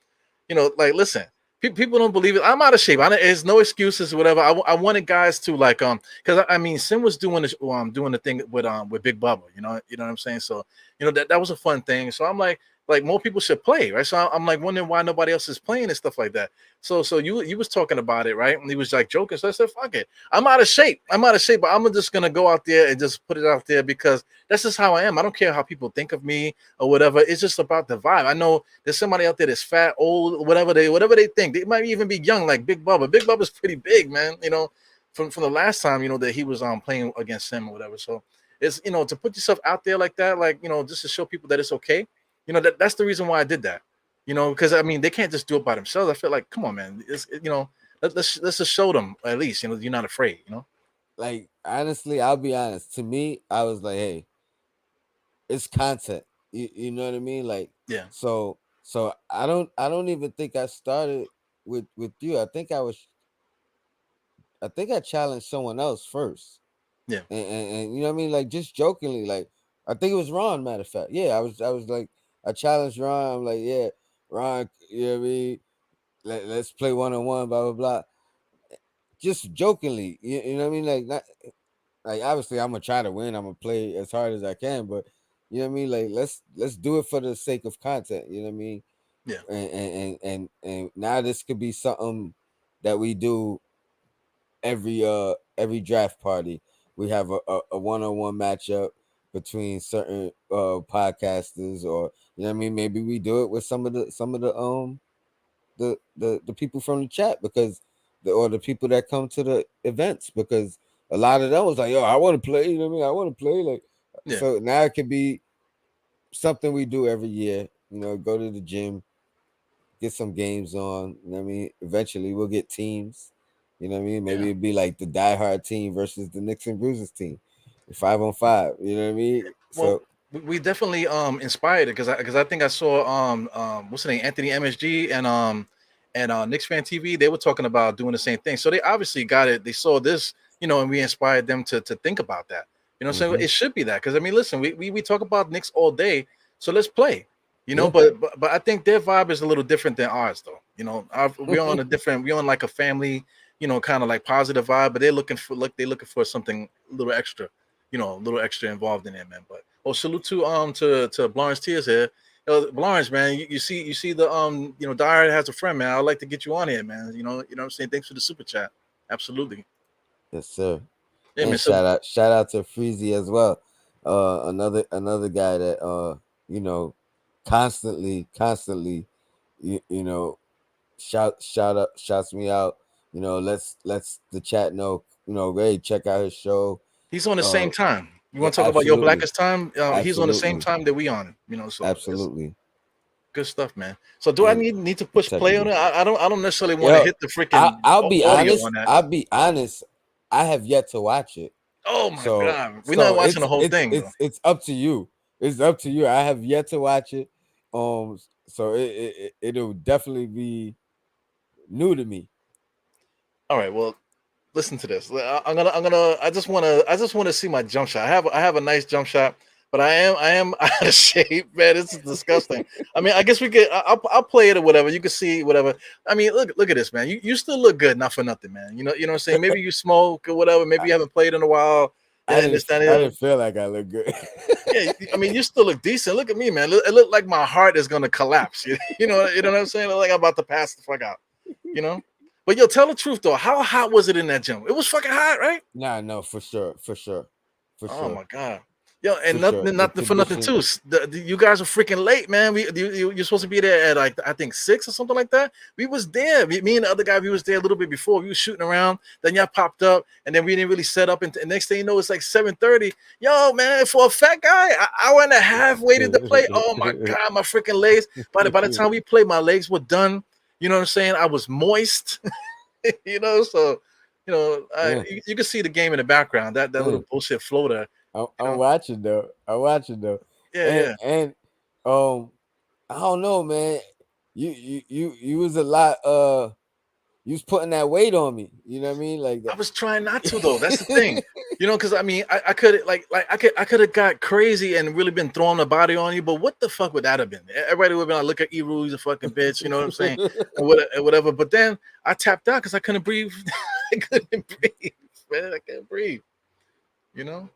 like, listen, people don't believe it. I'm out of shape. There's no excuses, whatever. I wanted guys to like, because I mean, Sim was doing this, doing the thing with Big Bubba. You know what I'm saying. So that was a fun thing. So I'm like more people should play, right? So I'm like wondering why nobody else is playing and stuff like that. So you was talking about it, right? And he was like joking. So I said, fuck it. I'm out of shape. I'm out of shape, but I'm just gonna go out there and just put it out there because that's just how I am. I don't care how people think of me or whatever. It's just about the vibe. I know there's somebody out there that's fat, old, whatever they think. They might even be young, like Big Bubba. Big Bubba's pretty big, man. From the last time, that he was playing against him or whatever. So it's to put yourself out there like that, like just to show people that it's okay. That's the reason why I did that. Because I mean they can't just do it by themselves. I feel like, come on, man. Let's just show them at least, you're not afraid. Like honestly, I'll be honest. To me, I was like, hey, it's content. You know what I mean? Like Yeah, so I don't even think I started with you. I think I challenged someone else first. yeah, And you know what I mean? Like just jokingly, like I think it was Ron, matter of fact. Yeah, I was like I challenged Ron. I'm like, yeah, Ron, you know what I mean? Let's play one on one, blah blah blah. Just jokingly, you know what I mean? Like not like obviously I'm gonna try to win. I'm gonna play as hard as I can, but you know what I mean. Like let's do it for the sake of content. You know what I mean. yeah, And now this could be something that we do every draft party. We have a one-on-one matchup between certain podcasters, or you know what I mean. Maybe we do it with some of the people from the chat because or the people that come to the events because a lot of them was like, yo, I want to play. You know what I mean? I want to play. Like, yeah, so now it could be something we do every year. Go to the gym, get some games on. You know what I mean? Eventually we'll get teams. You know what I mean? Maybe yeah. it'd be like the Diehard team versus the Knicks and Bruises team. 5-on-5. You know what I mean? Well, So we definitely inspired it because I think I saw what's the name, Anthony MSG and Knicks Fan TV. They were talking about doing the same thing. So they obviously got it. They saw this, and we inspired them to think about that. So mhm. it should be that because I mean, listen, we talk about Knicks all day, so let's play. Yeah. But I think their vibe is a little different than ours, though. We're on like a family, kind of like positive vibe, but they're looking for something a little extra, a little extra involved in it, man. But salute to Lawrence Tears here. Lawrence, man, you see the Diehard Has a Friend, man. I'd like to get you on here, man. What I'm saying. Thanks for the super chat. Absolutely. Yes, sir. Yeah, And man. So shout out to Freezy as well. Another guy that you know, constantly you know, shouts me out. Let's the chat know, Ray, check out his show. he's on the Uh same time. You yeah, want to talk about your absolutely. Blackest Time? He's on the same Absolutely. time that we on. So Absolutely. Good stuff, man. So do I And need to push protected play on me. it? I don't necessarily want to Yo, hit the freaking I'll be audio honest. on that. I'll be honest. I have yet to watch it. Oh my So god, we're not so watching the it's whole it's thing though. it's it's up to you. It's up to you. I have yet to watch it. So it'll definitely be new to me. All right, well, listen to this. I just want to see my jump shot. I have a nice jump shot, but I am out of shape, man. This is disgusting. I mean, I guess we could. I'll play it or whatever. You can see whatever. I mean, look at this, man. You still look good, not for nothing, man. You know what I'm saying? Maybe you smoke or whatever. Maybe you haven't played in a while, and this that. And the I other. didn't feel like I look good. Yeah, I mean, you still look decent. Look at me, man. It looked like my heart is gonna collapse. You know what I'm saying? It look like I'm about to pass the fuck out. You know. But yo, tell the truth though. How hot was it in that gym? It was fucking hot, right? Nah, no, for sure, for sure, for Oh sure, my god. Yo, for and sure. The nothing for nothing condition. too. You guys are freaking late, man. You're supposed to be there at like I think 6 or something like that. We was there. Me and the other guy, we was there a little bit before. We was shooting around. Then y'all popped up, and then we didn't really set up. And next thing you know, it's like 7:30. Yo, man, for a fat guy, an hour and a half waited to play. Oh my god, my freaking legs. By the time we played, my legs were done. You know what I'm saying? I was moist. So Yeah, you can see the game in the background. That yeah. little bullshit floater. I'm watching though. I'm watching though. Yeah, And yeah. um, I don't know, man. You was a lot. You was putting that weight on me. You know what I mean? Like I that. was trying not to though. That's the thing. Because I mean, I could I could have got crazy and really been throwing the body on you. But what the fuck would that have been? Everybody would have been like, "Look at Eru, he's a fucking bitch." You know what I'm saying? And whatever. But then I tapped out because I couldn't breathe. I couldn't breathe, man. I can't breathe. You know.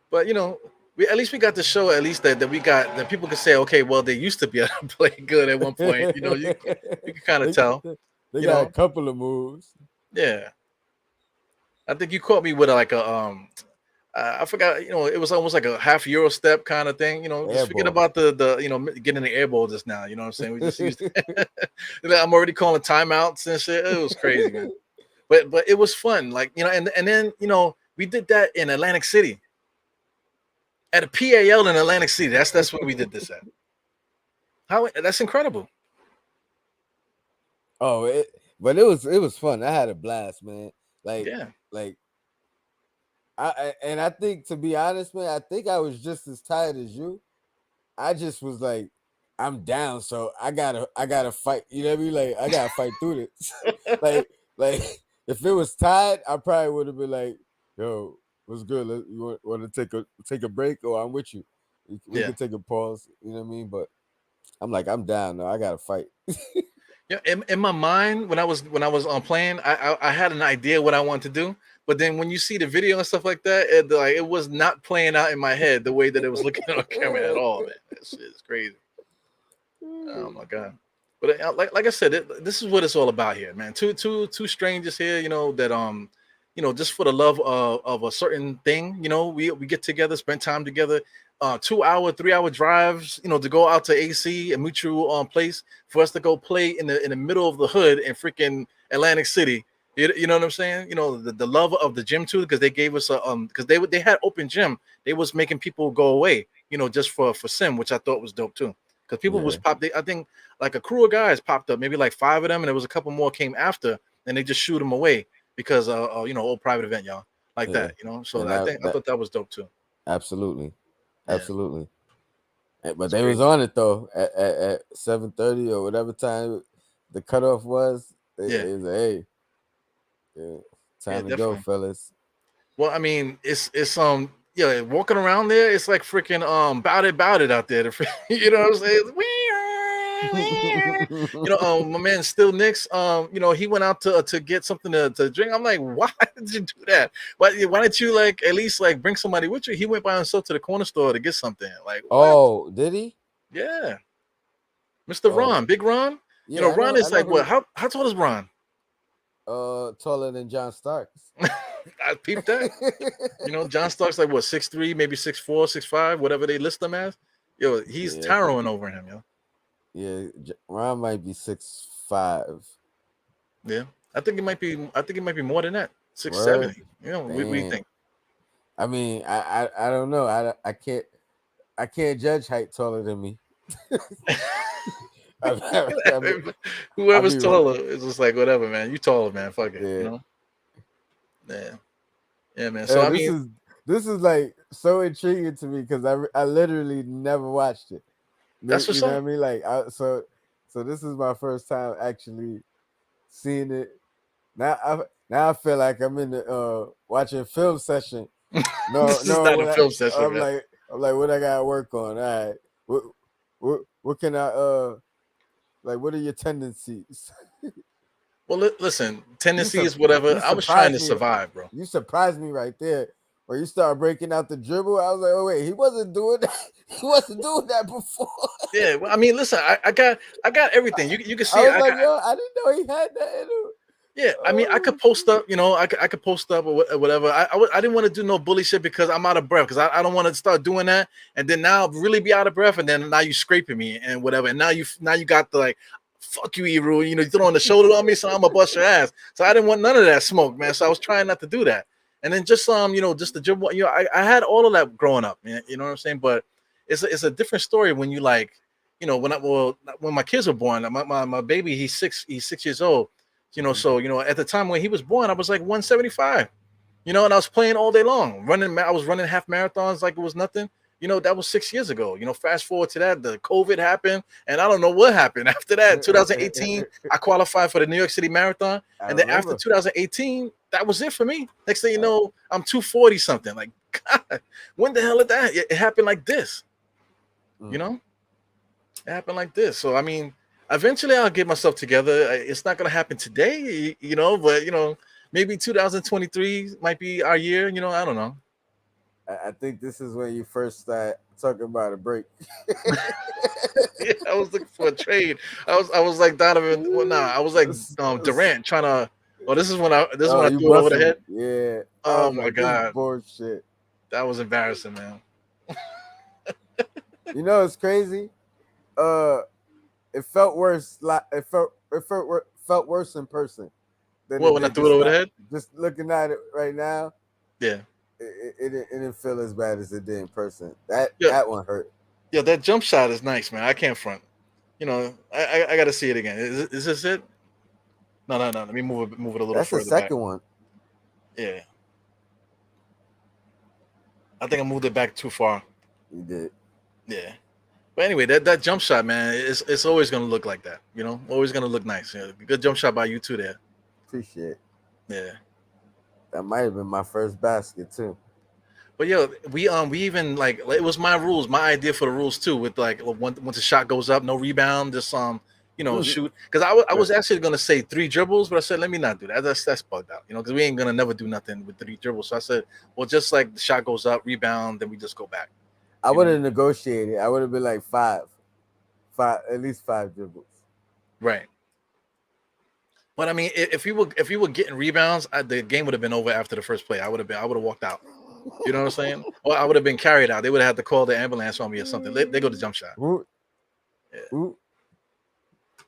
But we at least we got to show at least that we got that people can say, okay, well, they used to be able to play good at one point. You can kind of they, tell. they You got a know. couple of moves. Yeah. I think you caught me with like a I forgot, it was almost like a half Euro step kind of thing. Just Air forget ball. about the getting the air ball just now. You know what I'm saying? We just used I'm already calling timeouts and shit. It was crazy, man. But it was fun. Like, and then we did that in Atlantic City. At a PAL in Atlantic City. That's where we did this at. That's incredible. Oh, but it was fun. I had a blast, man. Like Yeah. like I think, to be honest, man, I think I was just as tired as you. I just was like, I'm down, so I gotta fight. You know what I mean? Like I gotta fight through this. like if it was tied, I probably would have been like, yo, what's good? You want to take a break, or I'm with you. We Yeah. could take a pause. You know what I mean? But I'm like, I'm down. No, I gotta fight. Yeah, in my mind, when I was on playing, I had an idea what I wanted to do, but then when you see the video and stuff like that, it was not playing out in my head the way that it was looking on camera at all, man. That shit is crazy. Oh my god! But like I said, this is what it's all about here, man. Two strangers here, that just for the love of a certain thing, we get together, spend time together. 2 hour, 3 hour drives, to go out to AC, a mutual place, for us to go play in the middle of the hood in freaking Atlantic City. You know what I'm saying? The love of the gym too, because they gave us because they had open gym. They was making people go away, just for sim, which I thought was dope too. Because people was Yeah, popped. I think like a crew of guys popped up, maybe like 5 of them, and there was a couple more came after, and they just shoot them away because old private event, y'all, like yeah. that. So And I that thought that was dope too. absolutely, Yeah, absolutely. But it's they was crazy. on it though at 7:30 or whatever time the cutoff was. Yeah, It was like, hey, yeah, yeah, time to go, definitely. fellas. Well, I mean, it's yeah, walking around there, it's like freaking bout it out there. You know what I'm saying? My man Still Knicks, he went out to get something to drink. I'm like, why did you do that? Why didn't you like at least like bring somebody with you? He went by himself to the corner store to get something. Like, what? Oh, did he? Yeah, Mr. Oh, Ron, Big Ron. yeah. Ron I is know like who. what? How tall is Ron? Taller than John Starks. I peeped that. John Stark's like what, 6'3", maybe 6'4", 6'5", whatever they list him as. Yo, he's Yeah, towering over him, yo. yeah. Ron might be 6'5". Yeah. I think it might be more than that. 6'7". Word. What do you Damn. think? I mean, I don't know. I can't judge height taller than me. I'll Whoever's be right. taller is just like whatever, man. You taller, man. Fuck it, you Yeah. know. Yeah, yeah, man. So Yeah, I mean, this is like so intriguing to me because I literally never watched it. that's what's You know what I up. mean? Like so this is my first time actually seeing it. Now I feel like I'm in the watching film session. No, This is no, not a film session, man. I'm like what I gotta work on. All right. What can I like what are your tendencies? Well, listen, You tendencies, you whatever. I was trying surprised to me. survive, bro. You surprised me right there. When you started breaking out the dribble, I was like, oh wait, he wasn't doing that. He wasn't doing that before. Yeah, well, I mean, listen, I got everything. You can I see was I like, got. yo, I didn't know he had that in him. Yeah, I mean, I Oh could post shit. up, you know, I could post up or whatever. I didn't want to do no bully shit because I'm out of breath because I don't want to start doing that and then now really be out of breath and then now you scraping me and whatever and now you got the like fuck you, Ebro, you know, you throwing the shoulder on me, so I'm gonna bust your ass. So I didn't want none of that smoke, man. So I was trying not to do that. And then just you know, just the dribble, you know, I had all of that growing up, man. You know what I'm saying? But it's a different story when you like, you know, when my kids were born, my baby, he's 6 years old. You know, so you know, at the time when he was born, I was like 175. You know, and I was playing all day long, running. I was running half marathons like it was nothing. You know, that was 6 years ago. You know, fast forward to that, the COVID happened, and I don't know what happened after that. 2018, I qualified for the New York City Marathon, I and then after remember. 2018, that was it for me. Next thing you I, know, I'm 240 something. Like, God, when the hell did that? It happened like this. You mm. know, it happened like this. So I mean, eventually I'll get myself together. It's not gonna happen today, you know, but you know, maybe 2023 might be our year. You know, I don't know. I think this is when you first start talking about a break. Yeah, I was looking for a trade. I was like Donovan. Well, nah, I was like Durant trying to. Oh, this is when Oh, I you threw it over the busted head. me. Yeah. I Oh was my like, this is god, bullshit. that was embarrassing, man. You know, it's crazy. Uh, it felt worse. Like felt worse in person than What it when I did threw it over the head? just looking at it right now. Yeah, It didn't feel as bad as it did in person. yeah, That one hurt. yeah. That jump shot is nice, man. I can't front. You know, I got to see it again. Is this it? No, no, no. Let me move it a little That's the further back. second one. Yeah, I think I moved it back too far. You did. Yeah. But anyway, that jump shot, man, it's always gonna look like that. You know, always gonna look nice. Yeah, good jump shot by you too there. Appreciate it. Yeah. That might have been my first basket too. But yo, we even like it was my rules, my idea for the rules too. With like once the shot goes up, no rebound, just you know, shoot. Because I was actually gonna say 3 dribbles, but I said let me not do that. That's bugged out, you know, because we ain't gonna never do nothing with 3 dribbles. So I said, well, just like the shot goes up, rebound, then we just go back. I You would know, have negotiated. I would have been like five, at least 5 dribbles. right. But I mean, if we were getting rebounds, the game would have been over after the first play. I would have walked out. You know what I'm saying? Or I would have been carried out. They would have had to call the ambulance on me or something. They go to jump shot. Ooh, Yeah, ooh.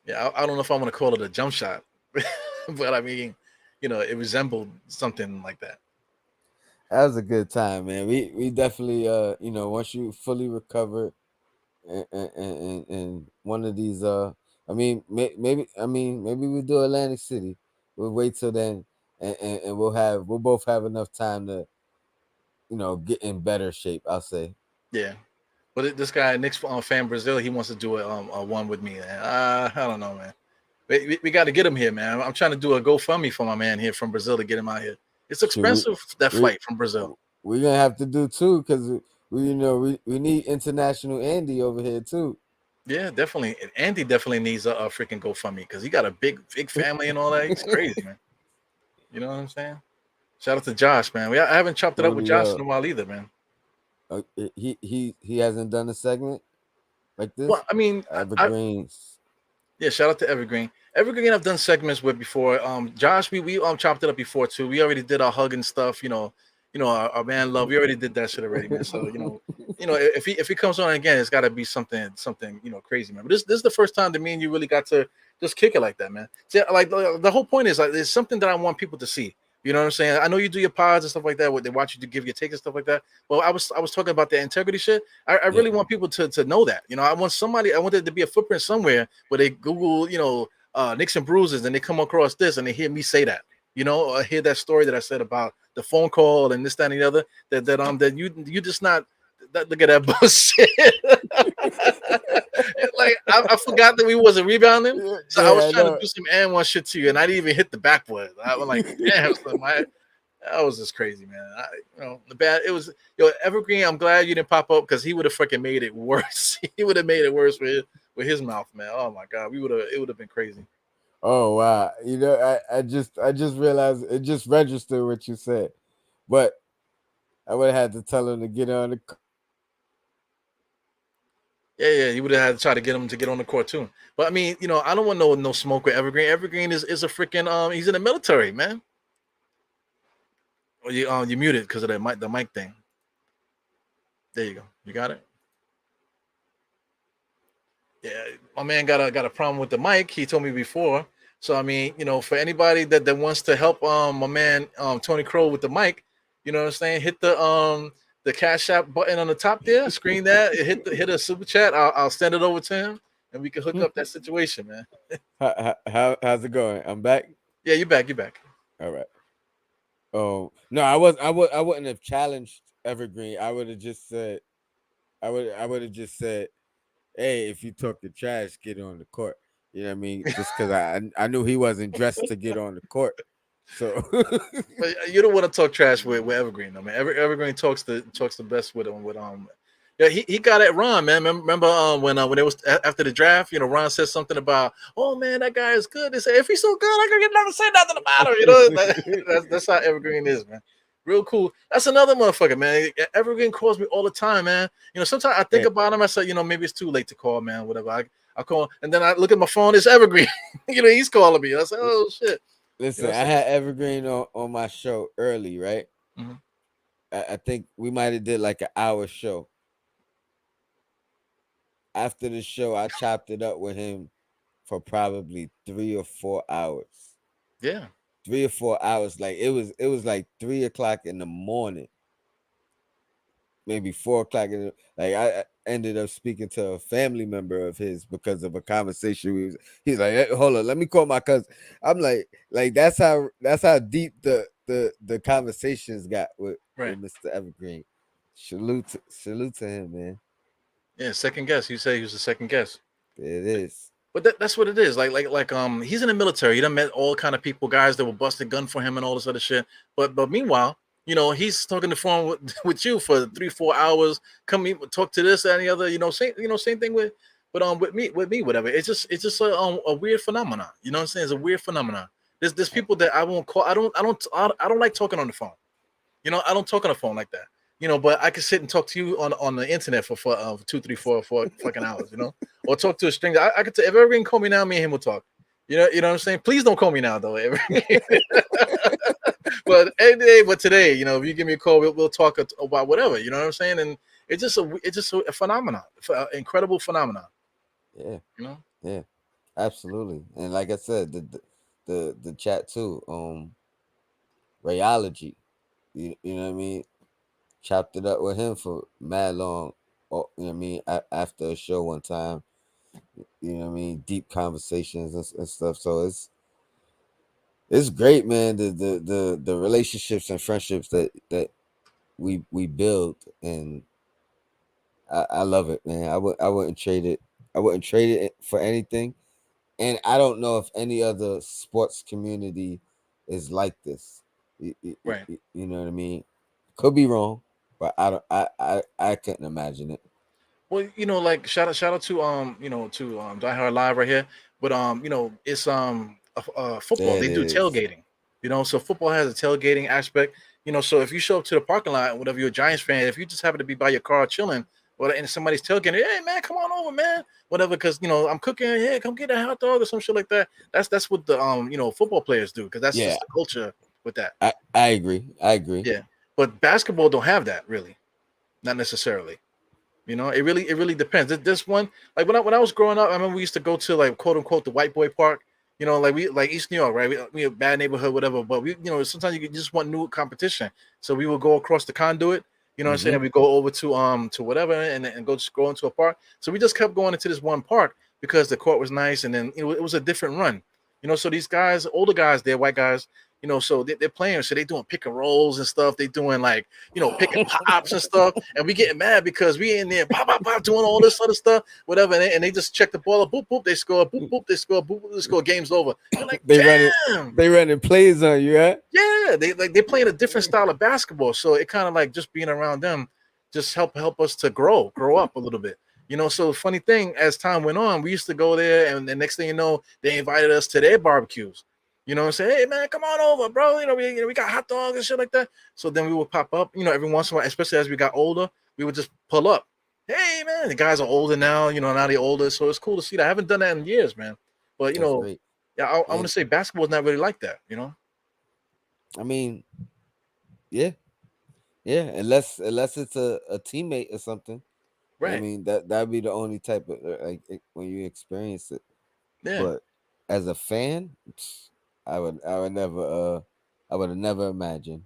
yeah. I don't know if I want to call it a jump shot, but I mean, you know, it resembled something like that. That was a good time, man. We definitely you know, once you fully recover and one of these maybe we'll do Atlantic City. We'll wait till then and we'll both have enough time to, you know, get in better shape, I'll say. Yeah. But this guy, Knicks fan Brazil, he wants to do a one with me. Man. I don't know, man. We got to get him here, man. I'm trying to do a GoFundMe for my man here from Brazil to get him out here. It's Shoot, expensive, that we flight from Brazil. we're gonna have to do two because we need international Andy over here too. Yeah, definitely. And Andy definitely needs a freaking GoFundMe because he got a big family and all that. He's crazy, man. You know what I'm saying? Shout out to Josh, man. I haven't chopped it up with Totally Josh in a while either, man. he hasn't done a segment like this. Well, I mean, Evergreens. yeah, shout out to Evergreen. Evergreen, I've done segments with before. Josh, we chopped it up before too. We already did our hug and stuff. You know our man love. We already did that shit already, man. So you know, if he comes on again, it's got to be something you know crazy, man. But this is the first time that me and you really got to just kick it like that, man. See, like the whole point is like there's something that I want people to see You know what I'm saying? I know you do your pods and stuff like that. Where they watch you to give your take and stuff like that. Well, I was talking about the integrity shit. I Yeah. really want people to know that. You know, I want there to be a footprint somewhere where they Google, Knicks N Bruises, and they come across this and they hear me say that. You know, or hear that story that I said about the phone call and this, that, and the other. That you just not. Look at that bullshit. Like I forgot that we wasn't rebounding, Yeah, so I was yeah, I trying to know. do some and one shit to you, and I didn't even hit the backboard. I was like, damn, son, that was just crazy, man. The bad. It was Evergreen. I'm glad you didn't pop up because he would have fucking made it worse. He would have made it worse with his mouth, man. Oh my god, it would have been crazy. Oh wow. I just realized it just registered what you said. But I would have had to tell him to get on the Yeah, he would have had to try to get him to get on the court too. But I mean, I don't want no smoke with Evergreen. Evergreen is a freaking he's in the military, man. Well, you muted because of the mic thing. There you go. You got it. Yeah, my man got a problem with the mic. He told me before. So I mean, for anybody that wants to help my man Tony Crowe with the mic, you know what I'm saying? Hit the Cash App button on the top there, screen that, hit a super chat. I'll send it over to him and we can hook up that situation, man. how's it going? I'm back. Yeah, you back, you back. All right. Oh no, I wouldn't have challenged Evergreen. I would have just said I would have just said, hey, if you talk the trash, get on the court. You know what I mean? Just because I knew he wasn't dressed to get on the court. So But you don't want to talk trash with Evergreen, though, man. Evergreen talks the best with him. Yeah, he got it Ron, man. Remember when it was after the draft, Ron said something about, oh man, that guy is good. They said if he's so good, I could never say nothing about him. That's how Evergreen is, man. Real cool. That's another motherfucker, man. Evergreen calls me all the time, man. Sometimes I think yeah. about him. I say, maybe it's too late to call, man. Whatever. I call, and then I look at my phone. It's Evergreen. He's calling me. I say, oh shit. Listen, I had Evergreen on my show early, right? Mm-hmm. I think we might have did like an hour show. After the show, I chopped it up with him for probably 3 or 4 hours. Yeah. 3 or 4 hours. Like it was like 3 o'clock in the morning, maybe 4 o'clock. I ended up speaking to a family member of his because of a conversation. He's like, hey, hold on, let me call my cousin. I'm like that's how deep the conversations got with Mr. Evergreen. Salute to him, man. Yeah, second guess. You say he was a second guess. It is. But that's what it is. Like he's in the military. He done met all kind of people, guys that will bust a gun for him and all this other shit. But meanwhile, he's talking the phone with you for 3-4 hours. Come talk to this and the other. Same thing with me, whatever. It's just a weird phenomenon. You know what I'm saying? It's a weird phenomenon. There's people that I won't call. I don't like talking on the phone. I don't talk on the phone like that. But I could sit and talk to you on the internet for 2, 3, 4 fucking hours, or talk to a stranger. I could if Evergreen call me now, me and him will talk. You know what I'm saying? Please don't call me now though, Evergreen. But today, if you give me a call, we'll talk about whatever. You know what I'm saying? And it's just a phenomenon, incredible phenomenon. Yeah. You know? Yeah. Absolutely. And like I said, the chat too, Rayology. You know what I mean? Chopped it up with him for mad long. You know what I mean? After a show one time, you know what I mean? Deep conversations and stuff. So it's great, man. The relationships and friendships that we build, and I love it, man. I wouldn't trade it. I wouldn't trade it for anything. And I don't know if any other sports community is like this. Right. You know what I mean? Could be wrong, but I don't. I couldn't imagine it. Well, like shout out to Diehard Live right here. But it's football. There it They do is. tailgating. So football has a tailgating aspect. So if you show up to the parking lot, whatever you're a Giants fan, if you just happen to be by your car chilling, and somebody's tailgating, hey man, come on over, man, whatever, because I'm cooking. Hey, come get a hot dog or some shit like that. That's what the football players do, because that's just the culture with that. I agree. Yeah, but basketball don't have that, really, not necessarily. It really depends. This one, like when I was growing up, I remember we used to go to, like, quote unquote, the white boy park. You know, like we like East New York, right? We a bad neighborhood, whatever. But we, you know, sometimes you just want new competition. So we will go across the conduit. You know what I'm saying? Mm-hmm. And we go over to whatever and go just go into a park. So we just kept going into this one park because the court was nice, and then it was a different run. You know, so these guys, older guys, they're white guys. You know, so they're playing. So they doing pick and rolls and stuff. They doing like pick and pops and stuff. And we getting mad because we in there pop pop pop doing all this other stuff, whatever. And they just check the ball, boop boop, they score, boop boop, they score, boop boop, they score. Game's over. You're like, They running, damn. they running plays on you, huh? Yeah, they playing a different style of basketball, so it kind of like just being around them just help us to grow up a little bit. You know, so funny thing, as time went on, we used to go there, and the next thing you know, they invited us to their barbecues. You know, and say, hey man, come on over, bro. We got hot dogs and shit like that. So then we would pop up, every once in a while, especially as we got older, we would just pull up. Hey man, the guys are older now, now they're older, so it's cool to see that. I haven't done that in years, man. But That's great. yeah, I want And to say basketball is not really like that. I mean, yeah, yeah. Unless it's a teammate or something. I Right. mean that'd be the only type of when you experience it. Yeah. But as a fan, I would never I would have never imagined.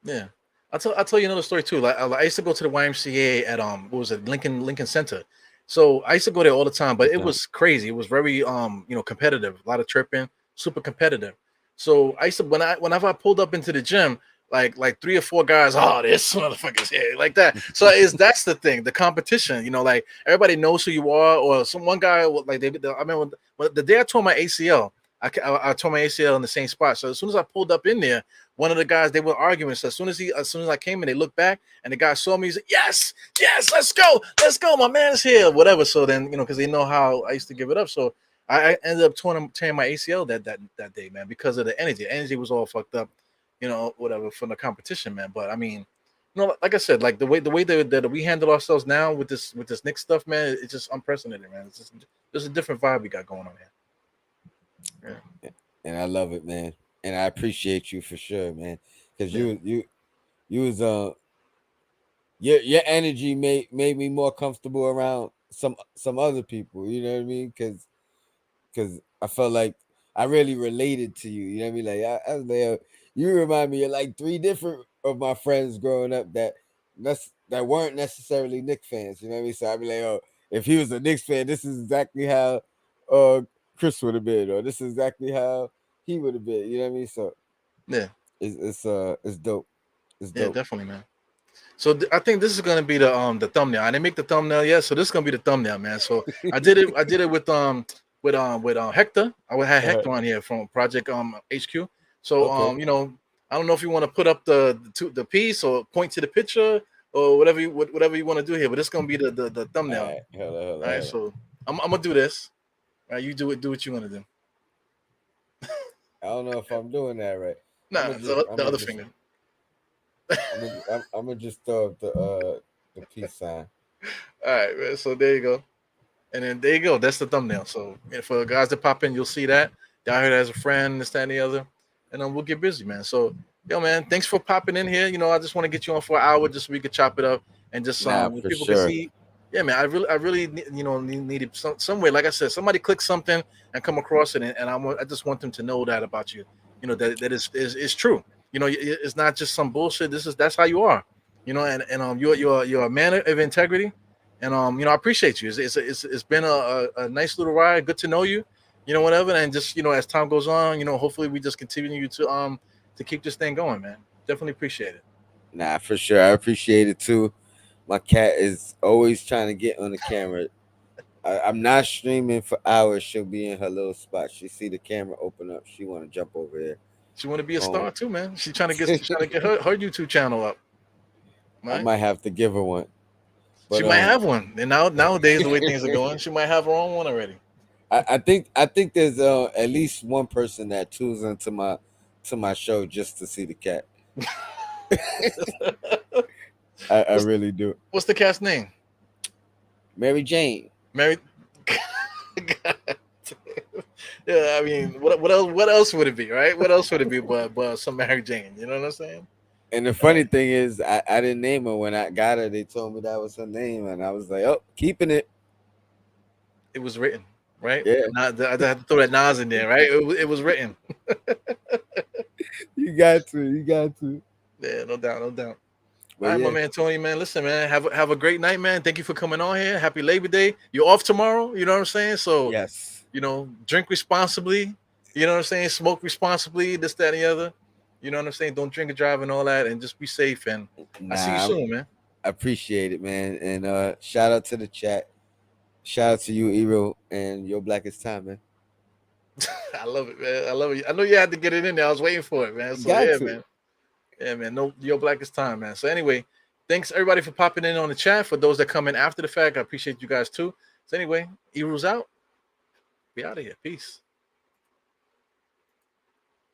Yeah. I'll tell you another story too. Like I used to go to the YMCA at what was it, Lincoln Center. So I used to go there all the time, but it Yeah. was crazy. It was very competitive, a lot of tripping, super competitive. So I used to whenever I pulled up into the gym, like three or four guys, oh, this motherfucker's here, like that. So that's the thing, the competition. Like everybody knows who you are, or some one guy like I remember when the day I tore my ACL. I tore my ACL in the same spot. So as soon as I pulled up in there, one of the guys, they were arguing. So as soon as I came in, they looked back and the guy saw me. He said, "Yes, yes, let's go, my man's here, whatever." So then because they know how I used to give it up. So I ended up tearing my ACL that day, man, because of the energy. The energy was all fucked up, whatever from the competition, man. But I mean, like I said, like the way that we handle ourselves now with this Knicks stuff, man, it's just unprecedented, man. It's just there's a different vibe we got going on here. And I love it, man. And I appreciate you for sure, man. Because Yeah, you was your energy made me more comfortable around some other people. You know what I mean? Because I felt like I really related to you. You know what I mean? Like I was like, you remind me of like three different of my friends growing up that weren't necessarily Knicks fans. You know what I mean? So I'd be like, oh, if he was a Knicks fan, this is exactly how uh Chris would have been, or this is exactly how he would have been. You know what I mean? So yeah, it's dope. It's yeah, dope. definitely, man. So I think this is gonna be the thumbnail. I didn't make the thumbnail yet, so this is gonna be the thumbnail, man. So I did it with Hector. I would have Uh-huh. Hector on here from Project HQ. So Okay. I don't know if you want to put up the piece or point to the picture or whatever you want to do here, but it's gonna be the All thumbnail. right. Hold on. Hold on. All right, Hold on. so I'm gonna do this. All right, you do what you want to do. I don't know if I'm doing that right. I'm Nah, gonna just. I'm the gonna other just. finger. I'm gonna just throw up the peace sign. All right, man. So there you go. And then there you go. That's the thumbnail. So for the guys that pop in, you'll see that. Diehard Has a Friend, this, that, and the other. And then we'll get busy, man. So, yo, man, thanks for popping in here. I just want to get you on for an hour just so we could chop it up and just Nah, for people can sure. see. Yeah, man, I really needed some way. Like I said, somebody click something and come across it, and I just want them to know that about you. That is true. It's not just some bullshit. That's how you are. You're a man of integrity, and I appreciate you. It's been a nice little ride. Good to know you. Whatever. And just as time goes on, hopefully we just continue to keep this thing going, man. Definitely appreciate it. Nah, for sure. I appreciate it too. My cat is always trying to get on the camera. I'm not streaming for hours. She'll be in her little spot. She see the camera open up. She want to jump over here. She want to be a Home. star too, man. She's trying to get her YouTube channel up, I right? might have to give her one. She But might have one, and nowadays the way things are going, she might have her own one already. I think there's at least one person that tunes into my show just to see the cat. I what's really do. what's the cat's name? Mary Jane. Mary. God damn. Yeah, I mean, what else would it be, right? What else would it be but some Mary Jane? You know what I'm saying? And the Uh, funny thing is, I didn't name her when I got her. They told me that was her name, and I was like, "Oh, keeping it." it was written. right? Yeah. I had to throw that Nas in there, right? It was written. You got to. You got to. Yeah, no doubt, no doubt. But All right, my man Tony, man. Listen, man. Have a great night, man. Thank you for coming on here. Happy Labor Day. You're off tomorrow. You know what I'm saying? So, yes. you know, drink responsibly. You know what I'm saying? Smoke responsibly. This, that, and the other. You know what I'm saying? Don't drink and drive and all that, and just be safe. And I see you soon, man. I appreciate it, man. And shout out to the chat. Shout out to you, Ero, and your Blackest Time, man. I love it, man. I love it. I know you had to get it in there. I was waiting for it, man. So yeah, man. Yeah, man. No, your Blackest Time, man. So anyway, thanks everybody for popping in on the chat. For those that come in after the fact, I appreciate you guys too. So anyway, Ero's out. Be out of here. Peace.